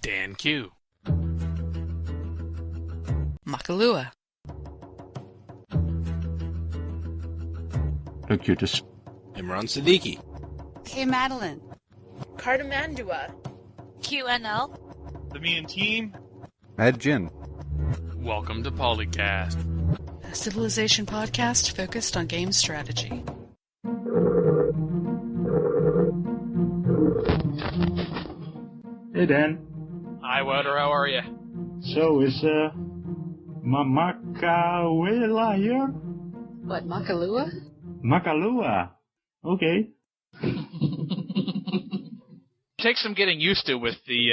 Dan Q. Makalua. Locutus. Imran Siddiqui. Hey, Madeline. Cardamandua. QNL. The Me and Team. Mad Jin. Welcome to PolyCast, A civilization podcast focused on game strategy. Hey, Dan. Hi, Wouter. How are you? So, is Makawela here? What, Makalua? Makalua. Okay. Takes some getting used to with the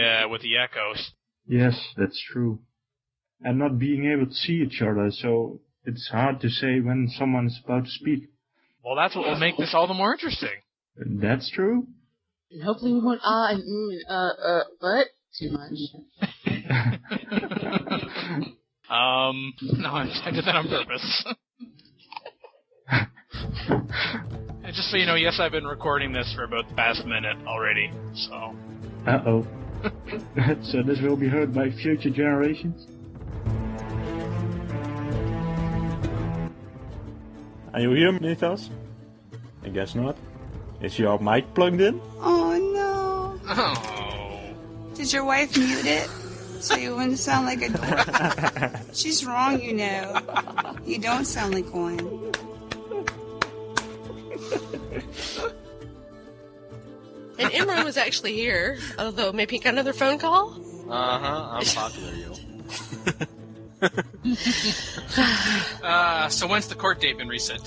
echoes. Yes, that's true. And not being able to see each other, so it's hard to say when someone is about to speak. Well, that's what will make this all the more interesting. That's true. And hopefully we won't and but too much. No, I did that on purpose. And just so you know, yes, I've been recording this for about the past minute already, so... Uh-oh. So this will be heard by future generations? Are you here, Mythos? I guess not. Is your mic plugged in? Oh, no. Oh. Did your wife mute it so you wouldn't sound like a dork? She's wrong, you know. You don't sound like one. And Imran was actually here, although maybe he got another phone call? I'm popular, yo. So when's the court date been reset?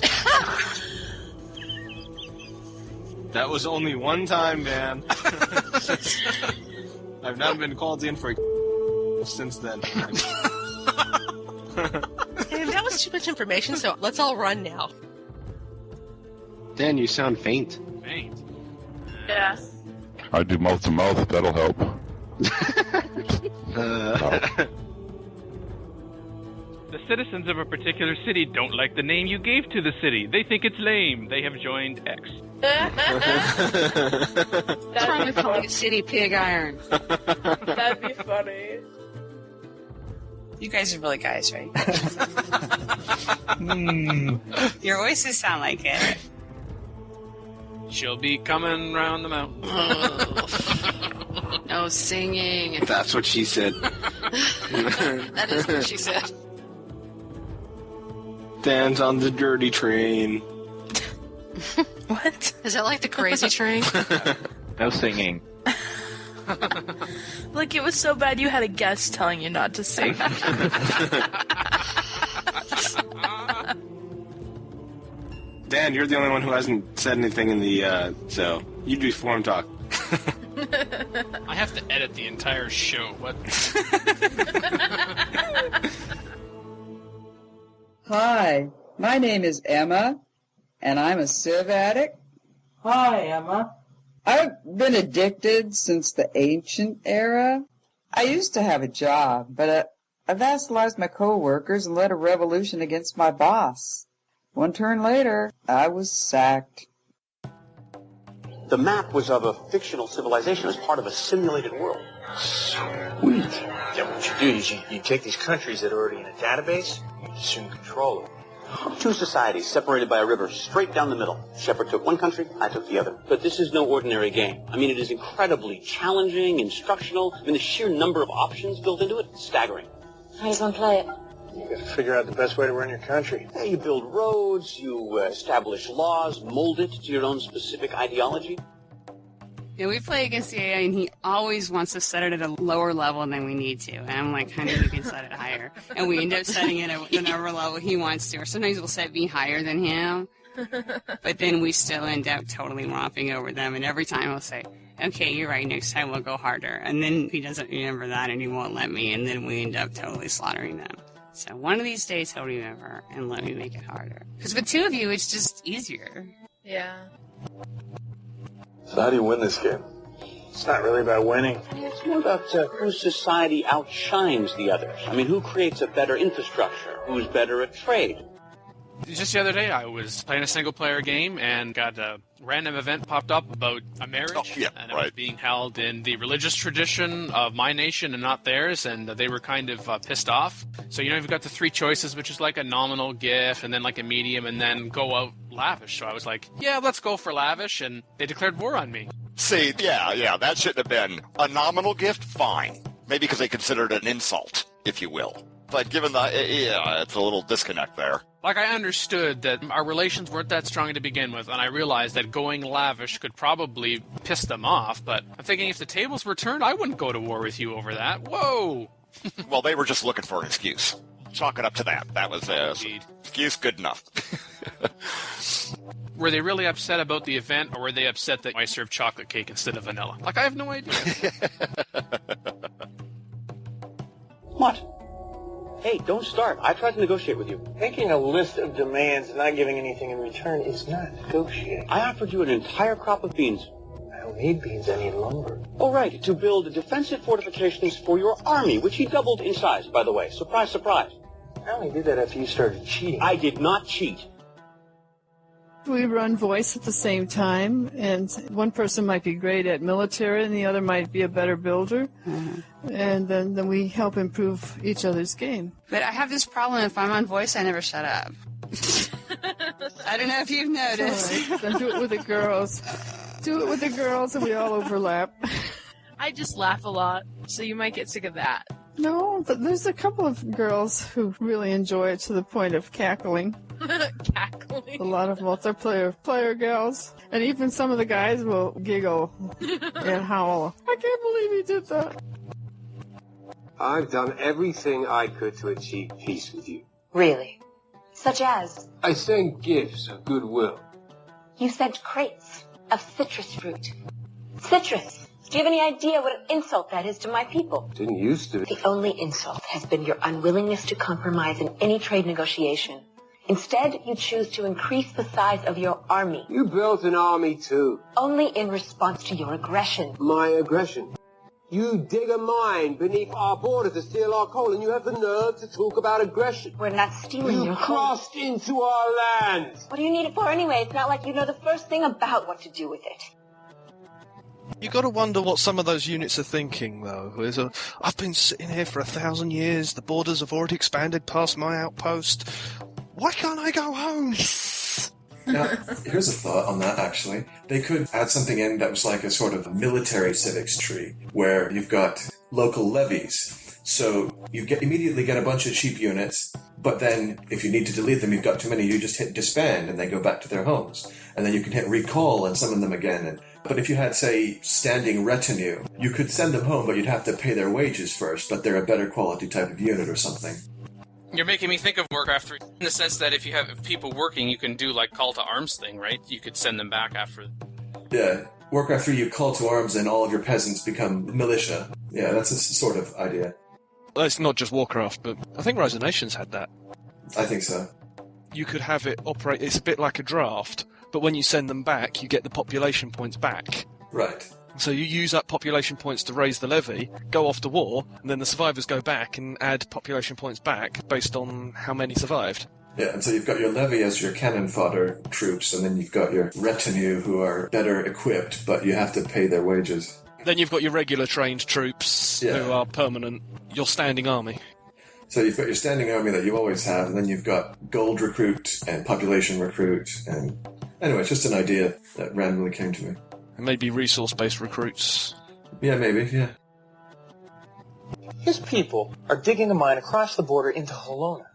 That was only one time, man. I've not been called in for since then. And that was too much information, so let's all run now. Dan, you sound faint. Faint. Yeah. I do mouth to mouth, that'll help. The citizens of a particular city don't like the name you gave to the city. They think it's lame. They have joined X. What's wrong with calling a city pig iron? That'd be funny. You guys are really guys, right? Your voices sound like it. She'll be coming round the mountain. No singing. That's what she said. That is what she said. Dan's on the dirty train. What? Is that like the crazy train? No singing. Like, it was so bad you had a guest telling you not to sing. Dan, you're the only one who hasn't said anything in the, so you do form talk. I have to edit the entire show. What? Hi, my name is Emma, and I'm a Civ addict. Hi, Emma. I've been addicted since the ancient era. I used to have a job, but I vassalized my coworkers and led a revolution against my boss. One turn later, I was sacked. The map was of a fictional civilization. It was part of a simulated world. Sweet. Yeah, what you do is you take these countries that are already in a database, you assume control of them. Two societies separated by a river straight down the middle. Shepard took one country, I took the other. But this is no ordinary game. I mean, it is incredibly challenging, instructional. I mean, the sheer number of options built into it, staggering. How does one play it? You got to figure out the best way to run your country. Yeah, you build roads, you establish laws, mold it to your own specific ideology. Yeah, we play against the AI, and he always wants to set it at a lower level than we need to. And I'm like, honey, you can set it higher. And we end up setting it at whatever level he wants to. Or sometimes we'll set me higher than him. But then we still end up totally romping over them. And every time I'll say, okay, you're right, next time we'll go harder. And then he doesn't remember that, and he won't let me. And then we end up totally slaughtering them. So one of these days he'll remember and let me make it harder. Because with two of you, it's just easier. Yeah. So how do you win this game? It's not really about winning. It's more about whose society outshines the others. I mean, who creates a better infrastructure? Who's better at trade? Just the other day, I was playing a single-player game and got a random event popped up about a marriage, and it was being held in the religious tradition of my nation and not theirs, and they were kind of pissed off. So, you've got the three choices, which is like a nominal gift, and then like a medium, and then go out lavish. So I was like, yeah, let's go for lavish, and they declared war on me. See, yeah, that shouldn't have been a nominal gift, fine. Maybe because they considered it an insult, if you will. But given it's a little disconnect there. Like, I understood that our relations weren't that strong to begin with, and I realized that going lavish could probably piss them off, but I'm thinking if the tables were turned, I wouldn't go to war with you over that. Whoa! Well, they were just looking for an excuse. Chalk it up to that. That was excuse good enough. Were they really upset about the event, or were they upset that I served chocolate cake instead of vanilla? Like, I have no idea. What? Hey, don't start. I tried to negotiate with you. Making a list of demands and not giving anything in return is not negotiating. I offered you an entire crop of beans. I don't need beans, I need lumber. Oh, right, to build defensive fortifications for your army, which he doubled in size, by the way. Surprise, surprise. I only did that after you started cheating. I did not cheat. We run voice at the same time, and one person might be great at military and the other might be a better builder. And then we help improve each other's game. But I have this problem. If I'm on voice, I never shut up. I don't know if you've noticed. Right. Then do it with the girls. Do it with the girls and we all overlap. I just laugh a lot, so you might get sick of that. No, but there's a couple of girls who really enjoy it to the point of cackling. Cackling. A lot of multiplayer player gals. And even some of the guys will giggle and howl. I can't believe he did that. I've done everything I could to achieve peace with you. Really? Such as? I sent gifts of goodwill. You sent crates of citrus fruit. Citrus! Do you have any idea what an insult that is to my people? Didn't used to be. The only insult has been your unwillingness to compromise in any trade negotiation. Instead, you choose to increase the size of your army. You built an army too. Only in response to your aggression. My aggression? You dig a mine beneath our border to steal our coal, and you have the nerve to talk about aggression. We're not stealing your coal. You crossed into our land. What do you need it for anyway? It's not like you know the first thing about what to do with it. You got to wonder what some of those units are thinking, though. I've been sitting here for 1,000 years. The borders have already expanded past my outpost. Why can't I go home? Now, here's a thought on that, actually. They could add something in that was like a sort of military civics tree, where you've got local levies. So you immediately get a bunch of cheap units, but then if you need to delete them, you've got too many, you just hit disband and they go back to their homes. And then you can hit recall and summon them again. But if you had, say, standing retinue, you could send them home, but you'd have to pay their wages first, but they're a better quality type of unit or something. You're making me think of Warcraft 3 in the sense that if you have people working, you can do like call to arms thing, right? You could send them back after. Yeah. Warcraft 3, you call to arms and all of your peasants become militia. Yeah, that's a sort of idea. Well, it's not just Warcraft, but I think Rise of Nations had that. I think so. You could have it operate, it's a bit like a draft, but when you send them back, you get the population points back. Right. So you use up population points to raise the levy, go off to war, and then the survivors go back and add population points back based on how many survived. Yeah, and so you've got your levy as your cannon fodder troops, and then you've got your retinue who are better equipped, but you have to pay their wages. Then you've got your regular trained troops who are permanent, your standing army. So you've got your standing army that you always have, and then you've got gold recruit and population recruit, and anyway, it's just an idea that randomly came to me. And maybe resource-based recruits. Yeah, maybe, yeah. His people are digging a mine across the border into Halona.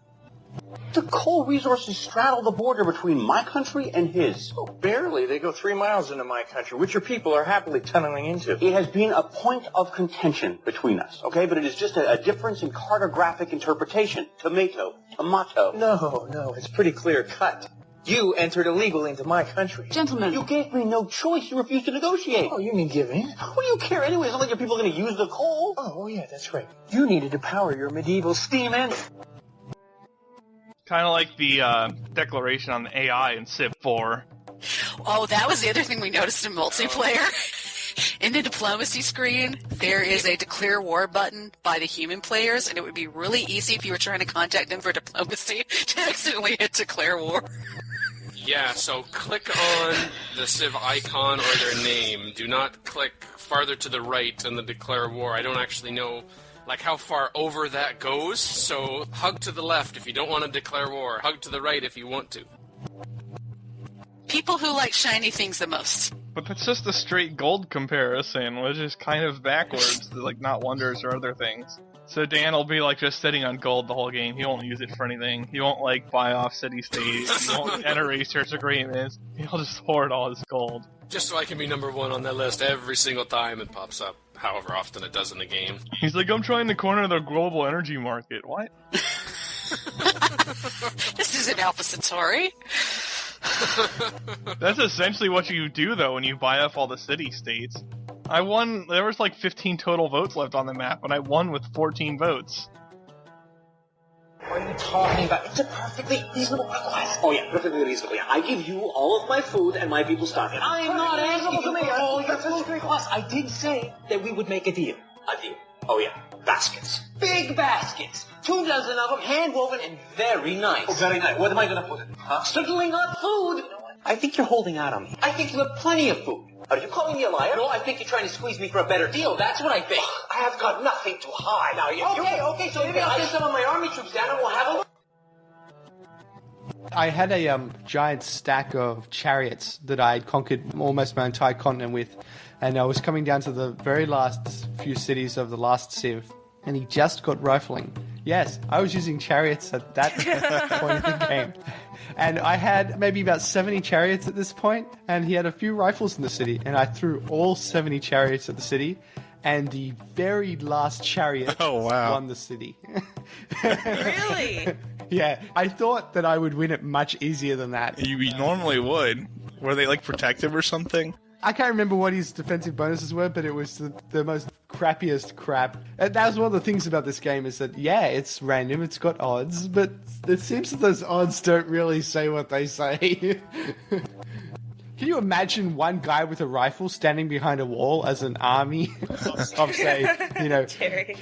The coal resources straddle the border between my country and his. Oh, barely. They go 3 miles into my country, which your people are happily tunneling into. It has been a point of contention between us, okay? But it is just a difference in cartographic interpretation. Tomato. No, it's pretty clear cut. You entered illegally into my country. Gentlemen, you gave me no choice. You refused to negotiate. Oh, you mean give in? What do you care anyway? It's not like your people are going to use the coal. Oh, yeah, that's right. You needed to power your medieval steam engine. Kind of like the declaration on the AI in Civ 4. Oh, that was the other thing we noticed in multiplayer. In the diplomacy screen, there is a declare war button by the human players, and it would be really easy if you were trying to contact them for diplomacy to accidentally hit declare war. Yeah, so click on the Civ icon or their name. Do not click farther to the right in the declare war. I don't actually know how far over that goes, so hug to the left if you don't want to declare war. Hug to the right if you want to. People who like shiny things the most. But that's just a straight gold comparison, which is kind of backwards, not wonders or other things. So Dan will be just sitting on gold the whole game. He won't use it for anything. He won't buy off city-states. He won't enter research agreements. He'll just hoard all his gold. Just so I can be number one on that list every single time it pops up, however often it does in the game. He's like, I'm trying to corner the global energy market. What? This isn't Alpha Centauri. That's essentially what you do, though, when you buy off all the city-states. I won. There was 15 total votes left on the map, and I won with 14 votes. What are you talking about? It's a perfectly reasonable request. Oh yeah, perfectly reasonable. Yeah, I give you all of my food and my people starve. And I am not asking you for all your food requests. I did say that we would make a deal. A deal. Oh yeah, baskets. Big baskets. 24 of them, hand-woven and very nice. Oh, very nice. What am I going to put in? Huh? Certainly not food. You know what? I think you're holding out on me. I think you have plenty of food. Are you calling me a liar? No, I think you're trying to squeeze me for a better deal. That's what I think. I have got nothing to hide. Now, okay, so maybe I'll send some of my army troops down and we'll have a look. I had a giant stack of chariots that I had conquered almost my entire continent with, and I was coming down to the very last few cities of the last Civ, and he just got rifling. Yes, I was using chariots at that point in the game. And I had maybe about 70 chariots at this point, and he had a few rifles in the city, and I threw all 70 chariots at the city, and the very last chariot won the city. Really? Yeah, I thought that I would win it much easier than that. You normally would. Were they protective or something? I can't remember what his defensive bonuses were, but it was the most crappiest crap. And that was one of the things about this game is that, yeah, it's random, it's got odds, but it seems that those odds don't really say what they say. Can you imagine one guy with a rifle standing behind a wall as an army of say,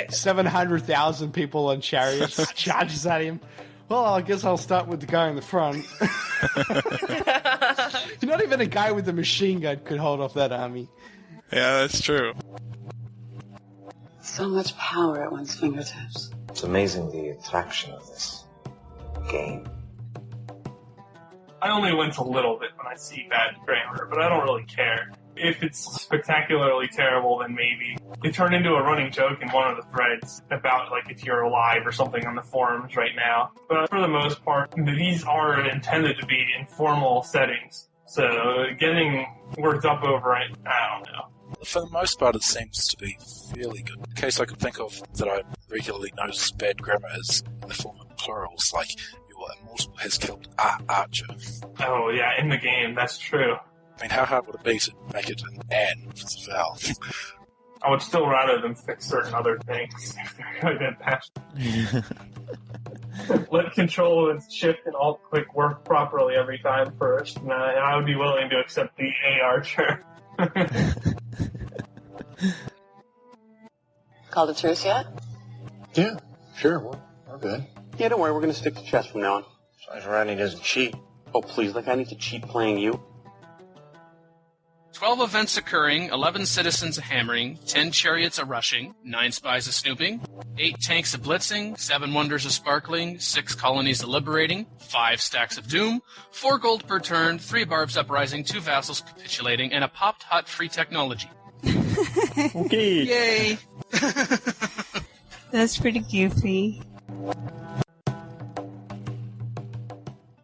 700,000 people on chariots charges at him? Well, I guess I'll start with the guy in the front. Not even a guy with a machine gun could hold off that army. Yeah, that's true. So much power at one's fingertips. It's amazing the attraction of this game. I only went a little bit when I see bad grammar, but I don't really care. If it's spectacularly terrible, then maybe. They turn into a running joke in one of the threads about, if you're alive or something on the forums right now. But for the most part, these are intended to be informal settings. So getting worked up over it, I don't know. For the most part, it seems to be fairly good. The case I could think of that I regularly notice bad grammar is in the form of plurals, like your immortal has killed Archer. Oh, yeah, in the game, that's true. I mean, how hard would it be to make it an "and" if it's a vowel? I would still rather them fix certain other things if they're going to patch. Let Control and Shift and Alt click work properly every time first, and I would be willing to accept the A Archer. Called a truce yet? Yeah, sure, we're good. Yeah, don't worry, we're going to stick to chess from now on. Besides, Rodney doesn't cheat. Oh, please, I need to cheat playing you. 12 events occurring, 11 citizens a-hammering, 10 chariots a-rushing, 9 spies a-snooping, 8 tanks a-blitzing, 7 wonders a-sparkling, 6 colonies a-liberating, 5 stacks of doom, 4 gold per turn, 3 barbs uprising, 2 vassals capitulating, and a popped hut free technology. Okay. Yay! That's pretty goofy.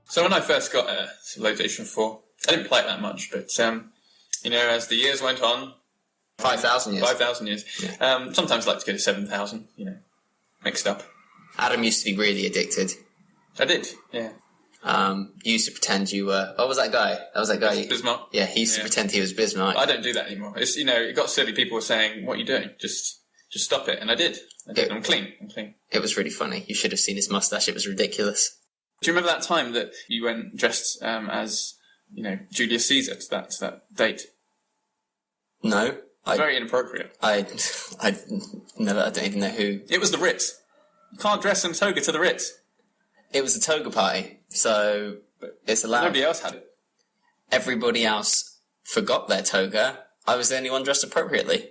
So when I first got Civilization 4, I didn't play it that much, but as the years went on... 5,000 years. 5,000 years. Yeah. Sometimes I like to go to 7,000, mixed up. Adam used to be really addicted. I did, yeah. You used to pretend you were... What was that guy? That was that guy... Bismarck. Yeah, he used to pretend he was Bismarck. I don't do that anymore. It's, it got silly. People were saying, what are you doing? Just stop it. And I did. I'm clean. It was really funny. You should have seen his mustache. It was ridiculous. Do you remember that time that you went dressed as, Julius Caesar to that date? No. Very inappropriate. I don't even know who. It was the Ritz. You can't dress in a toga to the Ritz. It was a toga party, so it's allowed. Nobody else had it. Everybody else forgot their toga. I was the only one dressed appropriately.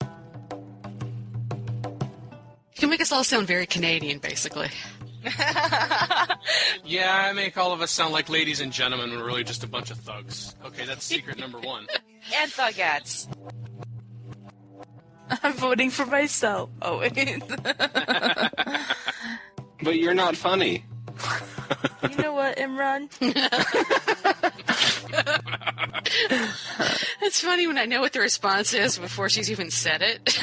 You can make us all sound very Canadian, basically. Yeah, I make all of us sound like ladies and gentlemen when we're really just a bunch of thugs. Okay, that's secret number one. And thugettes. I'm voting for myself. Oh, wait. But you're not funny. You know what, Imran? It's funny when I know what the response is before she's even said it.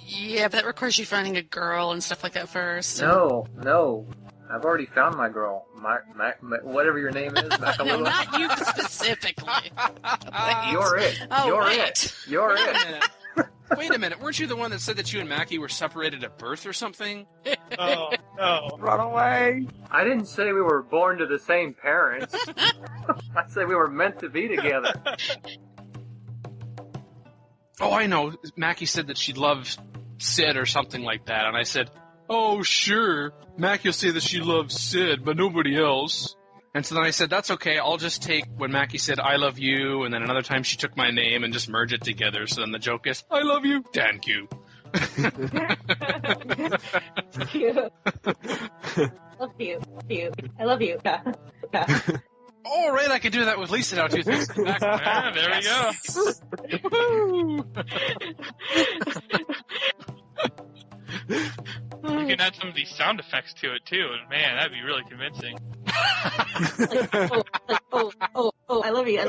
Yeah, but that requires you finding a girl and stuff like that first. No. I've already found my girl. Whatever your name is, Macalua. No, not you specifically. You're it. Oh, You're wait. it. You're it. Wait a minute, weren't you the one that said that you and Mackie were separated at birth or something? Oh, no. Run away. I didn't say we were born to the same parents. I said we were meant to be together. Oh, I know. Mackie said that she loves Sid or something like that, and I said, oh, sure. Mackie will say that she loves Sid, but nobody else. And so then I said, that's okay, I'll just take when Mackie said, I love you, and then another time she took my name and just merge it together. So then the joke is, I love you, thank you. Cute. Love you. I love you. Yeah. All right, I can do that with Lisa now, too. Thanks. Yeah, there we go. Woo! You can add some of these sound effects to it, too, and man, that'd be really convincing. I love you.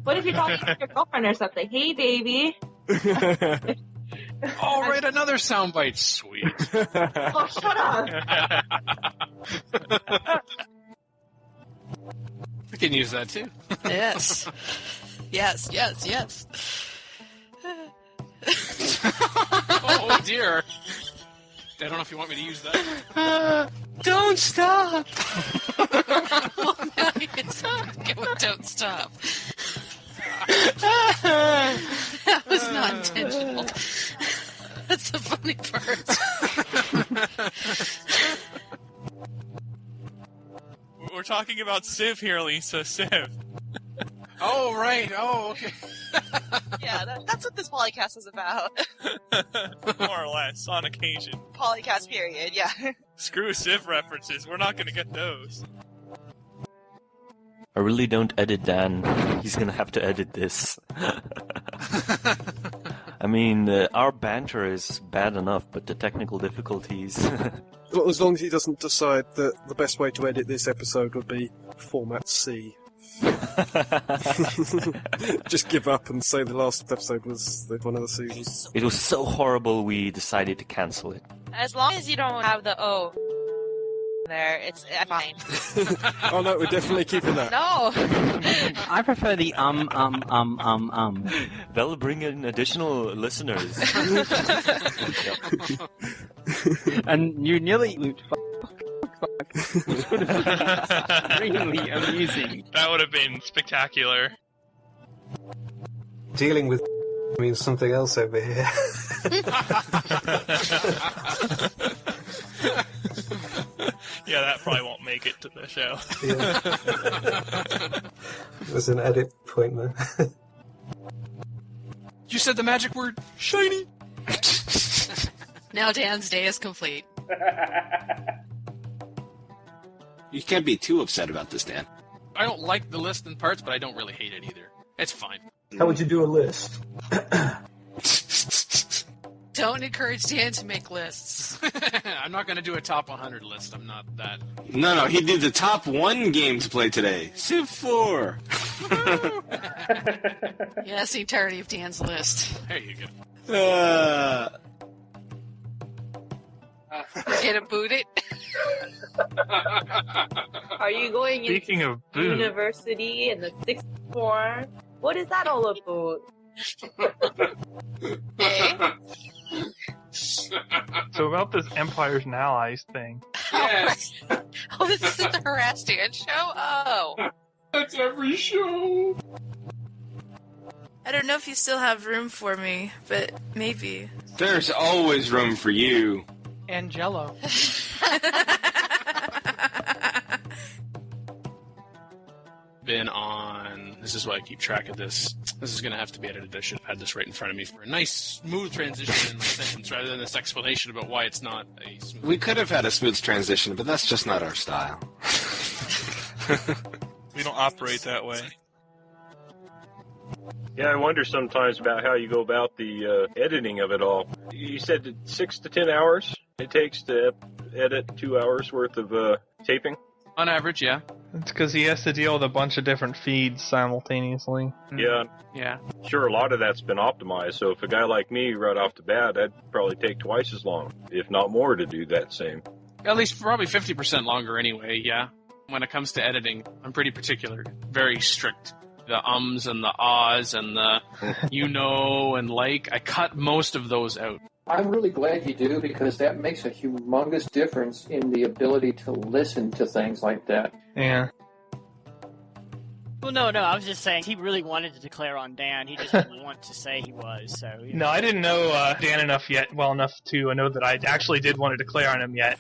What if you call your girlfriend or something? Hey, baby. All right, another soundbite. Sweet. Oh, shut up. I can use that, too. Yes. Yes. Oh, dear. I don't know if you want me to use that. Don't stop. Well, now you can go with don't stop. That was not intentional. That's the funny part. We're talking about Civ here, Lisa. Civ. Oh, right. Oh, okay. Yeah, that's what this PolyCast is about. More or less, on occasion. PolyCast period, yeah. Screw Civ references. We're not going to get those. I really don't edit Dan. He's gonna have to edit this. I mean, our banter is bad enough, but the technical difficulties... Well, as long as he doesn't decide that the best way to edit this episode would be format C. Just give up and say the last episode was one of the seasons. It was so horrible we decided to cancel it. As long as you don't have the O there, it's fine. Oh no, we're definitely keeping that. No! I prefer the That'll bring in additional listeners. And you nearly... Which would have been extremely amusing. That would have been spectacular. Dealing with means something else over here. Yeah, that probably won't make it to the show. Yeah. There's an edit point there. You said the magic word, shiny. Now Dan's day is complete. You can't be too upset about this, Dan. I don't like the list in parts, but I don't really hate it either. It's fine. How would you do a list? Don't encourage Dan to make lists. I'm not going to do a top 100 list. I'm not that. No, he did the top 1 game to play today. Civ 4. Yeah, that's the entirety of Dan's list. There you go. Get him booted. Are you going Speaking into of boot. university in the 6th form? What is that all about? Hey? So about this Empires and Allies thing. Yes. Oh, this is the Harass Dan show? Oh. That's every show. I don't know if you still have room for me, but maybe. There's always room for you. And Jello. Been on. This is why I keep track of this. This is going to have to be edited. I should have had this right in front of me for a nice, smooth transition in my sentence rather than this explanation about why it's not a smooth. We could have had a smooth transition, but that's just not our style. We don't operate that way. Yeah, I wonder sometimes about how you go about the editing of it all. You said that 6 to 10 hours it takes to edit 2 hours worth of taping? On average, yeah. It's because he has to deal with a bunch of different feeds simultaneously. Yeah. Yeah. Sure, a lot of that's been optimized, so if a guy like me right off the bat, that'd probably take twice as long, if not more, to do that same. At least probably 50% longer anyway, yeah. When it comes to editing, I'm pretty particular. Very strict. The ums and the ahs and the and like, I cut most of those out. I'm really glad you do, because that makes a humongous difference in the ability to listen to things like that. Yeah. Well, no, I was just saying he really wanted to declare on Dan. He just didn't want to say he was. So. No, I didn't know Dan well enough to know that I actually did want to declare on him yet.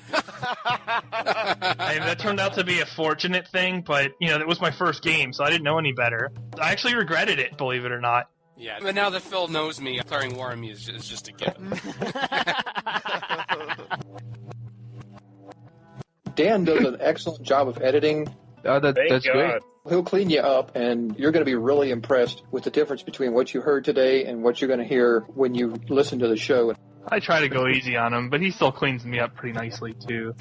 That turned out to be a fortunate thing, but that was my first game, so I didn't know any better. I actually regretted it, believe it or not. Yeah, but now that Phil knows me, declaring war on me is just a given. Dan does an excellent job of editing. Oh, that's great. He'll clean you up, and you're going to be really impressed with the difference between what you heard today and what you're going to hear when you listen to the show. I try to go easy on him, but he still cleans me up pretty nicely, too.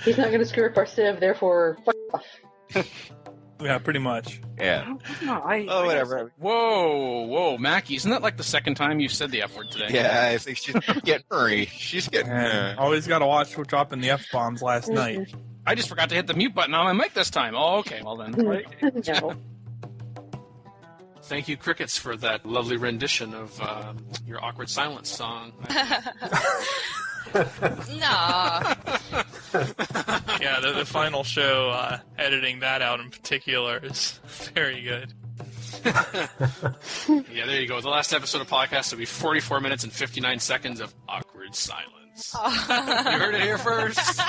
He's not going to screw up our sieve, therefore, off. Yeah, pretty much. Yeah. No, whatever. Whoa, Mackie, isn't that like the second time you've said the F word today? Yeah, I think she's getting hurry. She's getting... Always got to watch for dropping the F-bombs last night. I just forgot to hit the mute button on my mic this time. Oh, okay, well then. No. Thank you, Crickets, for that lovely rendition of your awkward silence song. No. Yeah, the final show, editing that out in particular is very good. Yeah, there you go. The last episode of PolyCast will be 44 minutes and 59 seconds of awkward silence. You heard it here first. So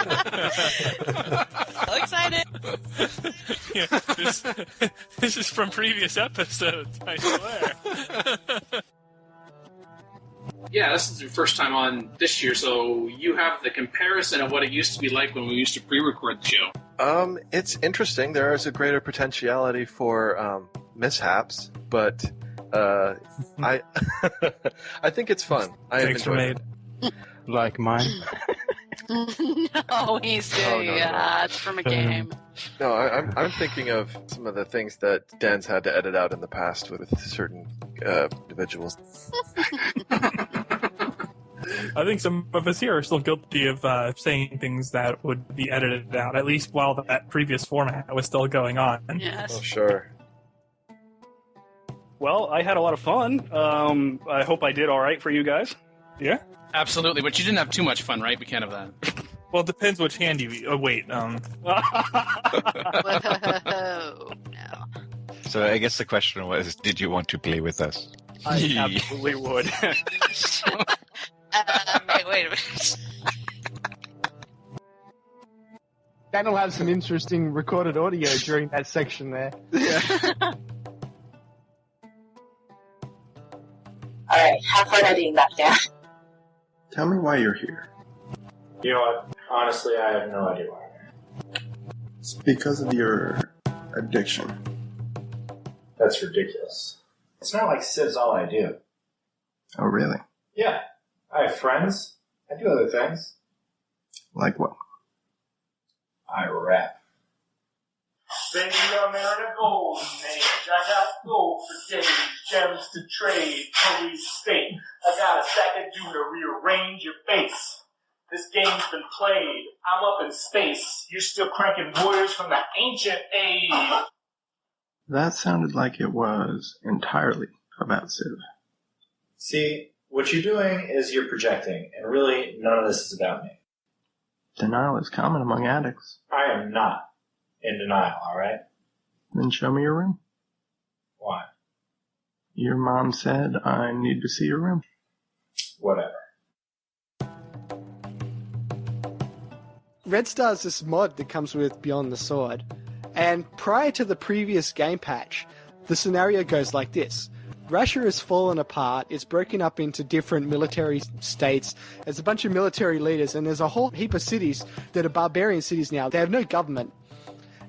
excited. Yeah, this is from previous episodes, I swear. Yeah, this is your first time on this year, so you have the comparison of what it used to be like when we used to pre-record the show. It's interesting. There is a greater potentiality for mishaps, but I I think it's fun. Thanks, enjoyed it. Like mine. No, he's doing it's from a game. No, I'm thinking of some of the things that Dan's had to edit out in the past with certain individuals. I think some of us here are still guilty of saying things that would be edited out, at least while that previous format was still going on. Yes. Oh, sure. Well, I had a lot of fun. I hope I did all right for you guys. Yeah? Absolutely, but you didn't have too much fun, right? We can't have that. Well, it depends which hand you... Oh, wait. Whoa, no. So I guess the question was, did you want to play with us? I absolutely would. Wait a minute. Dan will have some interesting recorded audio during that section there. Alright, have fun editing that down. Tell me why you're here. You know what? Honestly, I have no idea why I'm here. It's because of your addiction. That's ridiculous. It's not like Civ's all I do. Oh, really? Yeah. I have friends. I do other things. Like what? I rap. Baby, I'm in a golden age. I got gold for days, gems to trade, police state. I got a second due to rearrange your face. This game's been played. I'm up in space. You're still cranking warriors from the ancient age. That sounded like it was entirely about Civ. See, What you're doing is you're projecting, and really none of this is about me. Denial is common among addicts. I am not in denial, alright? Then show me your room. Why? Your mom said I need to see your room. Whatever. Red Star's this mod that comes with Beyond the Sword, and prior to the previous game patch, the scenario goes like this. Russia has fallen apart, it's broken up into different military states, there's a bunch of military leaders, and there's a whole heap of cities that are barbarian cities now. They have no government.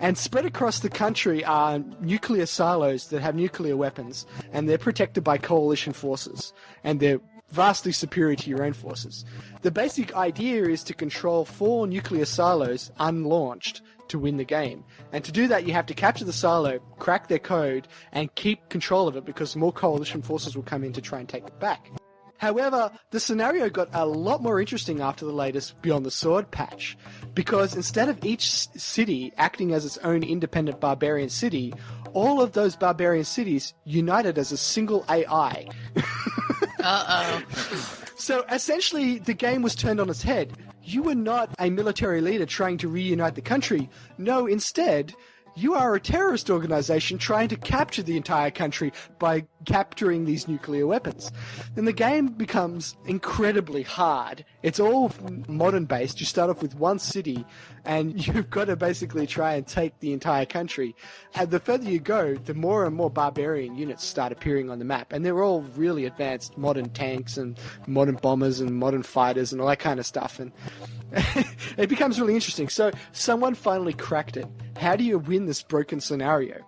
And spread across the country are nuclear silos that have nuclear weapons, and they're protected by coalition forces, and they're vastly superior to your own forces. The basic idea is to control 4 nuclear silos unlaunched to win the game. And to do that, you have to capture the silo, crack their code, and keep control of it because more coalition forces will come in to try and take it back. However, the scenario got a lot more interesting after the latest Beyond the Sword patch, because instead of each city acting as its own independent barbarian city, all of those barbarian cities united as a single AI. So essentially, the game was turned on its head. You were not a military leader trying to reunite the country. No, instead, you are a terrorist organization trying to capture the entire country by capturing these nuclear weapons. And the game becomes incredibly hard. It's all modern based. You start off with one city and you've got to basically try and take the entire country. And the further you go, the more and more barbarian units start appearing on the map. And they're all really advanced modern tanks and modern bombers and modern fighters and all that kind of stuff. And it becomes really interesting. So someone finally cracked it. How do you win this broken scenario?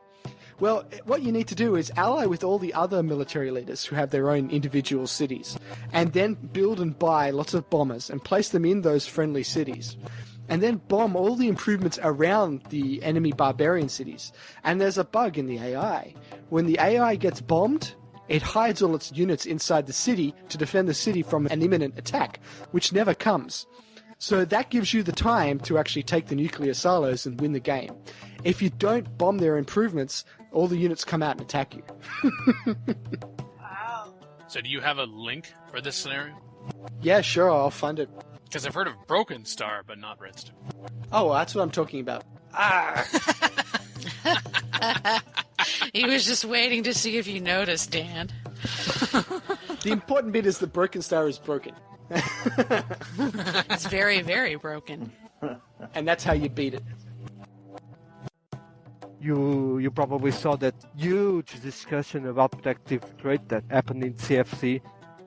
Well, what you need to do is ally with all the other military leaders who have their own individual cities, and then build and buy lots of bombers and place them in those friendly cities. And then bomb all the improvements around the enemy barbarian cities. And there's a bug in the AI. When the AI gets bombed, it hides all its units inside the city to defend the city from an imminent attack, which never comes. So that gives you the time to actually take the nuclear silos and win the game. If you don't bomb their improvements, all the units come out and attack you. So do you have a link for this scenario? Yeah, sure, I'll find it. Because I've heard of Broken Star, but not Red Star. Oh, that's what I'm talking about. He was just waiting to see if you noticed, Dan. The important bit is the Broken Star is broken. It's very, very broken. And that's how you beat it. You probably saw that huge discussion about protective trait that happened in CFC.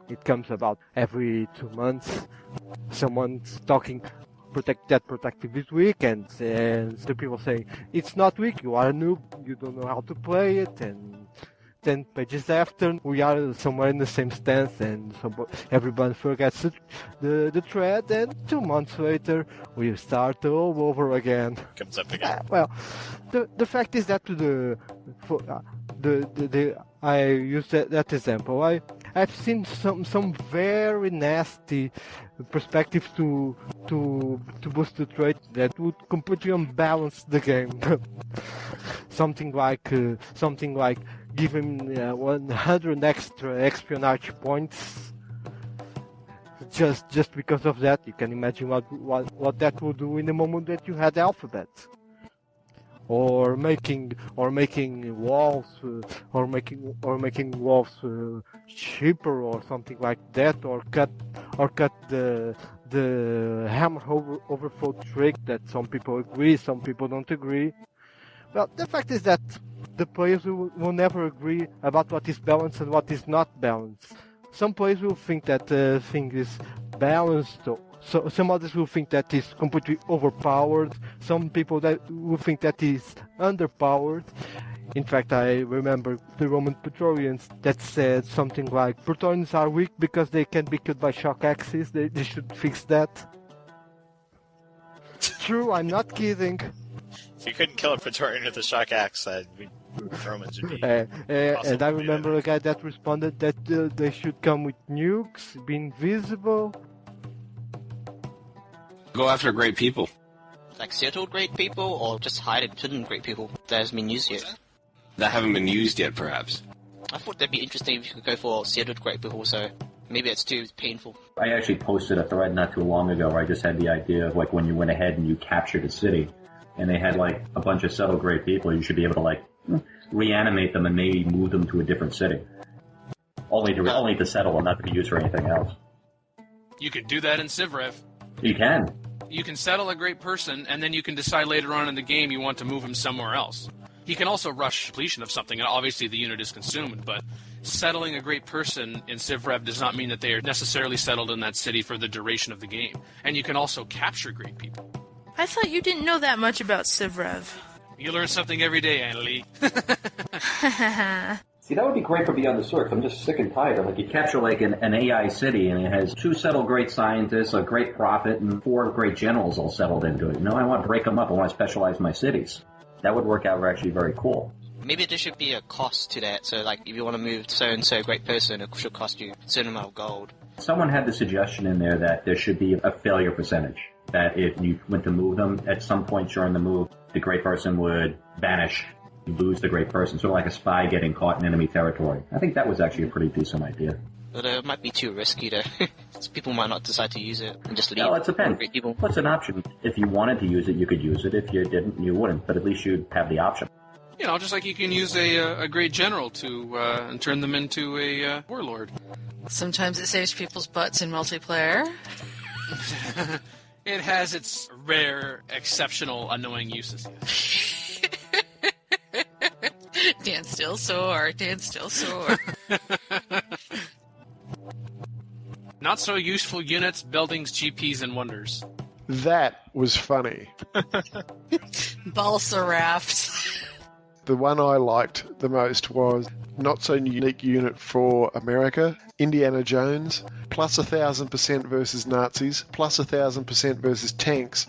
It comes about every 2 months. Someone's talking protective is weak, and the people saying it's not weak, you are a noob, you don't know how to play it, and 10 pages after, we are somewhere in the same stance, and everyone forgets the thread, and 2 months later, we start all over again. Comes up again. Well, the fact is that I use that example. I've seen some very nasty perspectives to boost the trait that would completely unbalance the game. something like give him 100 extra espionage points. Just because of that, you can imagine what that would do in the moment that you had alphabet. Or making walls cheaper or something like that, or cut the hammer overflow trick that some people agree, some people don't agree. Well, the fact is that the players will never agree about what is balanced and what is not balanced. Some players will think that the thing is balanced. So some others will think that is completely overpowered. Some people that will think that is underpowered. In fact, I remember the Roman Praetorians that said something like, Praetorians are weak because they can be killed by shock axes. They should fix that. True, I'm not kidding. If you couldn't kill a Praetorian with a shock axe, Romans would be and I remember a guy that responded that they should come with nukes, be invisible. Go after great people. Like settled great people, or just hidden great people that hasn't been used yet? That haven't been used yet, perhaps. I thought that'd be interesting if you could go for settled great people, so Maybe it's too painful. I actually posted a thread not too long ago where I just had the idea of like when you went ahead and you captured a city and they had like a bunch of settled great people, you should be able to like reanimate them and maybe move them to a different city. Only to settle them, not to be used for anything else. You could do that in Civrev. You can. You can settle a great person, and then you can decide later on in the game you want to move him somewhere else. He can also rush completion of something, and obviously the unit is consumed, but settling a great person in Civrev does not mean that they are necessarily settled in that city for the duration of the game. And you can also capture great people. I thought you didn't know that much about Civrev. You learn something every day, Annalie. See, that would be great for Beyond the Sword. I'm just sick and tired of like you capture like an AI city and it has 2 settled great scientists, a great prophet, and 4 great generals all settled into it. You know, I want to break them up. I want to specialize my cities. That would work out actually very cool. Maybe there should be a cost to that. So, like, if you want to move so-and-so great person, it should cost you a certain amount of gold. Someone had the suggestion in there that there should be a failure percentage. That if you went to move them, at some point during the move, the great person would vanish. You lose the great person. Sort of like a spy getting caught in enemy territory. I think that was actually a pretty decent idea. But it might be too risky to... people might not decide to use it and just leave. Well, it depends. Great people. What's an option? If you wanted to use it, you could use it. If you didn't, you wouldn't. But at least you'd have the option. You know, just like you can use a great general to and turn them into a warlord. Sometimes it saves people's butts in multiplayer. It has its rare, exceptional, annoying uses. Dan's still sore. Dan's still sore. Not so useful units, buildings, GPs, and wonders. That was funny. Balsa rafts. The one I liked the most was not so unique unit for America, Indiana Jones, plus 1,000% versus Nazis, plus 1,000% versus tanks.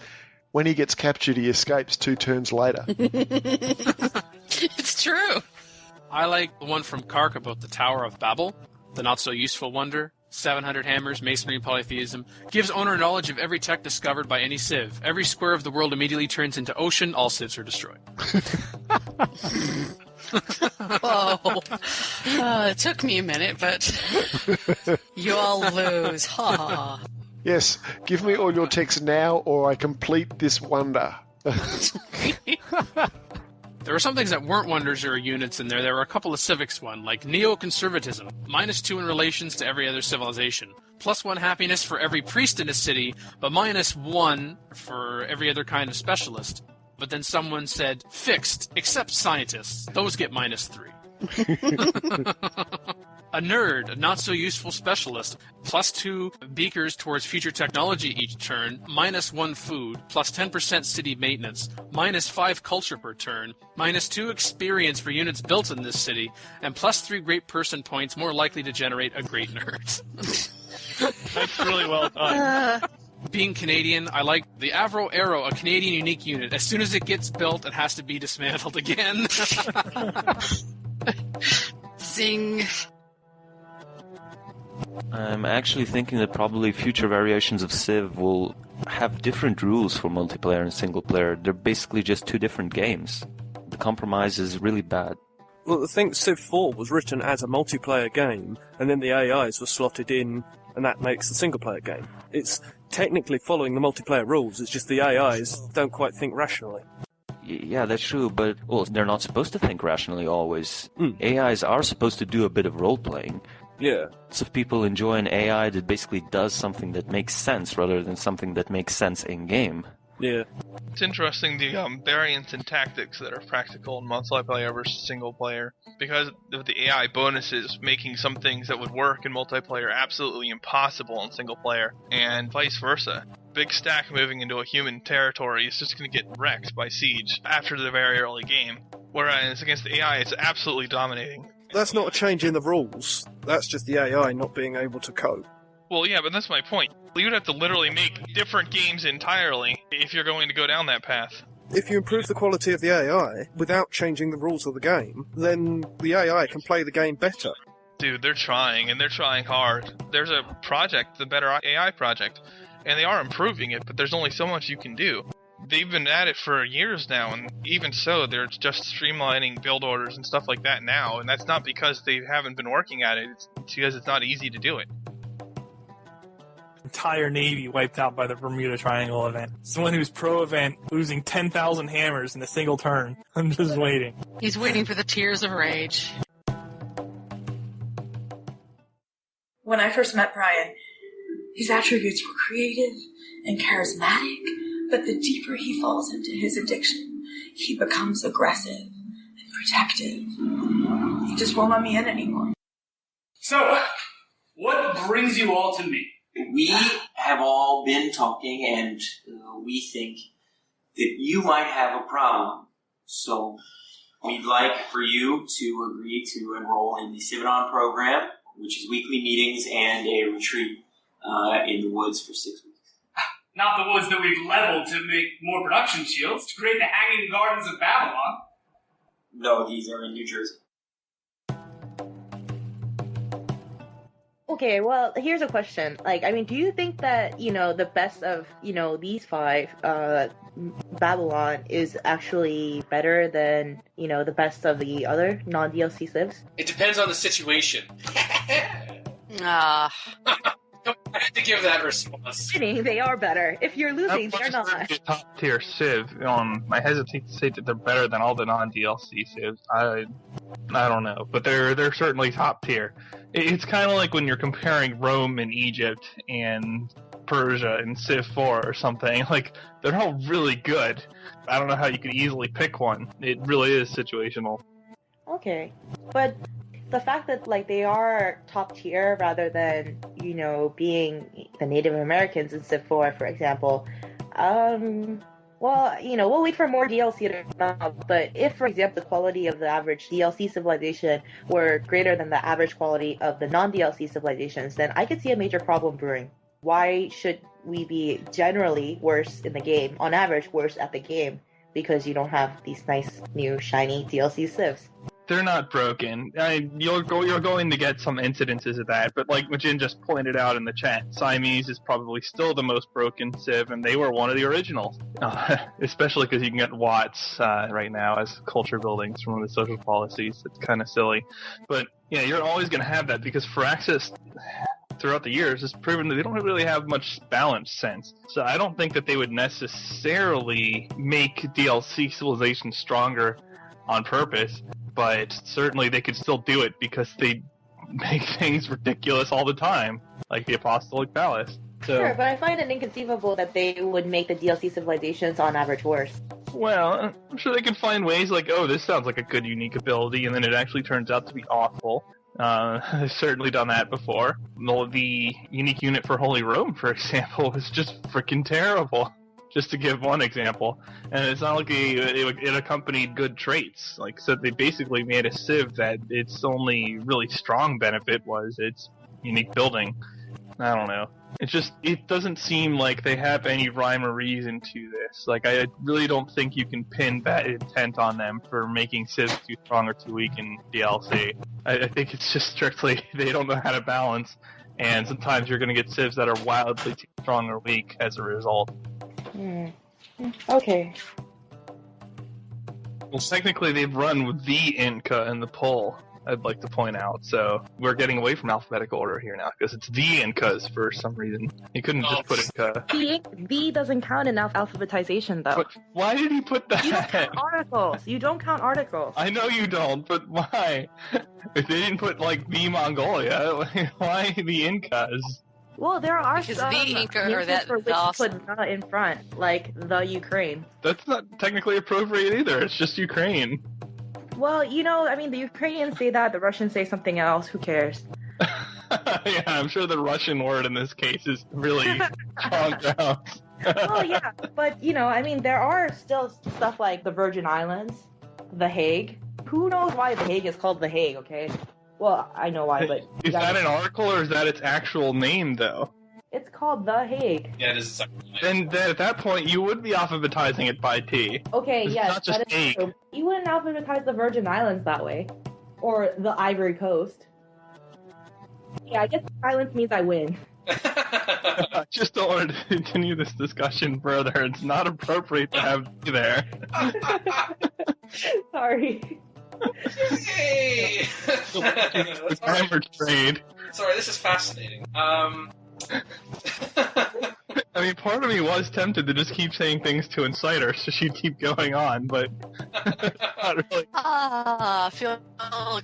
When he gets captured, he escapes 2 turns later. It's true. I like the one from Kark about the Tower of Babel, the not-so-useful wonder. 700 hammers, masonry, polytheism. Gives owner knowledge of every tech discovered by any civ. Every square of the world immediately turns into ocean. All civs are destroyed. Whoa. It took me a minute, but you all lose. Ha. Yes, give me all your texts now or I complete this wonder. There were some things that weren't wonders or units in there. There were a couple of civics one, like neoconservatism, -2 in relations to every other civilization, +1 happiness for every priest in a city, but -1 for every other kind of specialist. But then someone said, fixed, except scientists. Those get -3. A nerd, a not-so-useful specialist, +2 beakers towards future technology each turn, -1 food, +10% city maintenance, -5 culture per turn, -2 experience for units built in this city, and +3 great person points more likely to generate a great nerd. That's really well done. Being Canadian, I like the Avro Arrow, a Canadian unique unit. As soon as it gets built, it has to be dismantled again. Zing. I'm actually thinking that probably future variations of Civ will have different rules for multiplayer and single player. They're basically just 2 different games. The compromise is really bad. Well, I think Civ 4 was written as a multiplayer game, and then the AIs were slotted in, and that makes the single-player game. It's technically following the multiplayer rules, it's just the AIs don't quite think rationally. Yeah, that's true, but they're not supposed to think rationally always. AIs are supposed to do a bit of role-playing. Yeah. So if people enjoy an AI that basically does something that makes sense rather than something that makes sense in-game. Yeah. It's interesting the variants in tactics that are practical in multiplayer versus single player. Because of the AI bonuses making some things that would work in multiplayer absolutely impossible in single player, and vice versa. Big stack moving into a human territory is just going to get wrecked by siege after the very early game. Whereas against the AI, it's absolutely dominating. That's not a change in the rules. That's just the AI not being able to cope. Well, yeah, but that's my point. You'd have to literally make different games entirely if you're going to go down that path. If you improve the quality of the AI without changing the rules of the game, then the AI can play the game better. Dude, they're trying, and they're trying hard. There's a project, the Better AI Project, and they are improving it, but there's only so much you can do. They've been at it for years now, and even so, they're just streamlining build orders and stuff like that now, and that's not because they haven't been working at it, it's because it's not easy to do it. entire navy wiped out by the Bermuda Triangle event. Someone who's pro-event, losing 10,000 hammers in a single turn. I'm just waiting. He's waiting for the tears of rage. When I first met Brian, his attributes were creative and charismatic, but the deeper he falls into his addiction, he becomes aggressive and protective. He just won't let me in anymore. So, what brings you all to me? We have all been talking, and we think that you might have a problem. So, we'd like for you to agree to enroll in the Cividon program, which is weekly meetings and a retreat in the woods for 6 weeks. Not the woods that we've leveled to make more production shields, to create the Hanging Gardens of Babylon. No, these are in New Jersey. Okay, well, here's a question. Like, I mean, do you think that, the best of, these 5, Babylon is actually better than, the best of the other non-DLC civs? It depends on the situation. Ah. I have to give that response. They are better. If you're losing, they're not. Top tier Civ. I hesitate to say that they're better than all the non-DLC Civs. I don't know, but they're certainly top tier. It's kind of like when you're comparing Rome and Egypt and Persia and Civ 4 or something. Like, they're all really good. I don't know how you could easily pick one. It really is situational. Okay, but the fact that, like, they are top tier rather than, being the Native Americans in Civ 4, for example, well, we'll wait for more DLC to come out, but if, for example, the quality of the average DLC civilization were greater than the average quality of the non-DLC civilizations, then I could see a major problem brewing. Why should we be generally worse in the game, on average worse at the game, because you don't have these nice, new, shiny DLC civs? They're not broken. You're going to get some incidences of that, but like Majin just pointed out in the chat, Siamese is probably still the most broken Civ, and they were one of the originals. Especially because you can get Watts right now as culture buildings from the social policies. It's kind of silly. But yeah, you're always going to have that because Firaxis throughout the years has proven that they don't really have much balance sense. So I don't think that they would necessarily make DLC civilization stronger on purpose, but certainly they could still do it because they make things ridiculous all the time, like the Apostolic Palace. So, sure, but I find it inconceivable that they would make the DLC civilizations on average worse. Well, I'm sure they could find ways like, oh, this sounds like a good unique ability, and then it actually turns out to be awful. I've certainly done that before. The unique unit for Holy Rome, for example, was just freaking terrible. Just to give one example. And it's not like it accompanied good traits. Like, so they basically made a Civ that its only really strong benefit was its unique building. I don't know. It doesn't seem like they have any rhyme or reason to this. Like, I really don't think you can pin bad intent on them for making Civs too strong or too weak in DLC. I think it's just strictly they don't know how to balance, and sometimes you're going to get Civs that are wildly too strong or weak as a result. Okay. Well, technically they've run with the Inca in the poll, I'd like to point out, so we're getting away from alphabetical order here now, because it's the Incas for some reason. He couldn't just put Inca. The doesn't count in alphabetization, though. But why did he put that? You don't count articles. You don't count articles. I know you don't, but why? If they didn't put, like, the Mongolia, why the Incas? Well, there are because some the Inca or that for which put the in front, like the Ukraine. That's not technically appropriate either. It's just Ukraine. Well, I mean, the Ukrainians say that, the Russians say something else. Who cares? Yeah, I'm sure the Russian word in this case is really strong grounds. Well, yeah, but, I mean, there are still stuff like the Virgin Islands, The Hague. Who knows why The Hague is called The Hague, okay? Well, I know why, but... Is that an article, or is that its actual name, though? It's called The Hague. Yeah, it is. Then at that point, you would be alphabetizing it by T. Okay, it's yes, not just that is true. You wouldn't alphabetize the Virgin Islands that way. Or the Ivory Coast. Yeah, I guess silence means I win. I just don't want to continue this discussion further. It's not appropriate to have you there. Sorry. Hey! Grammar trade. Sorry, this is fascinating. I mean, part of me was tempted to just keep saying things to incite her, so she'd keep going on, but not really. Phil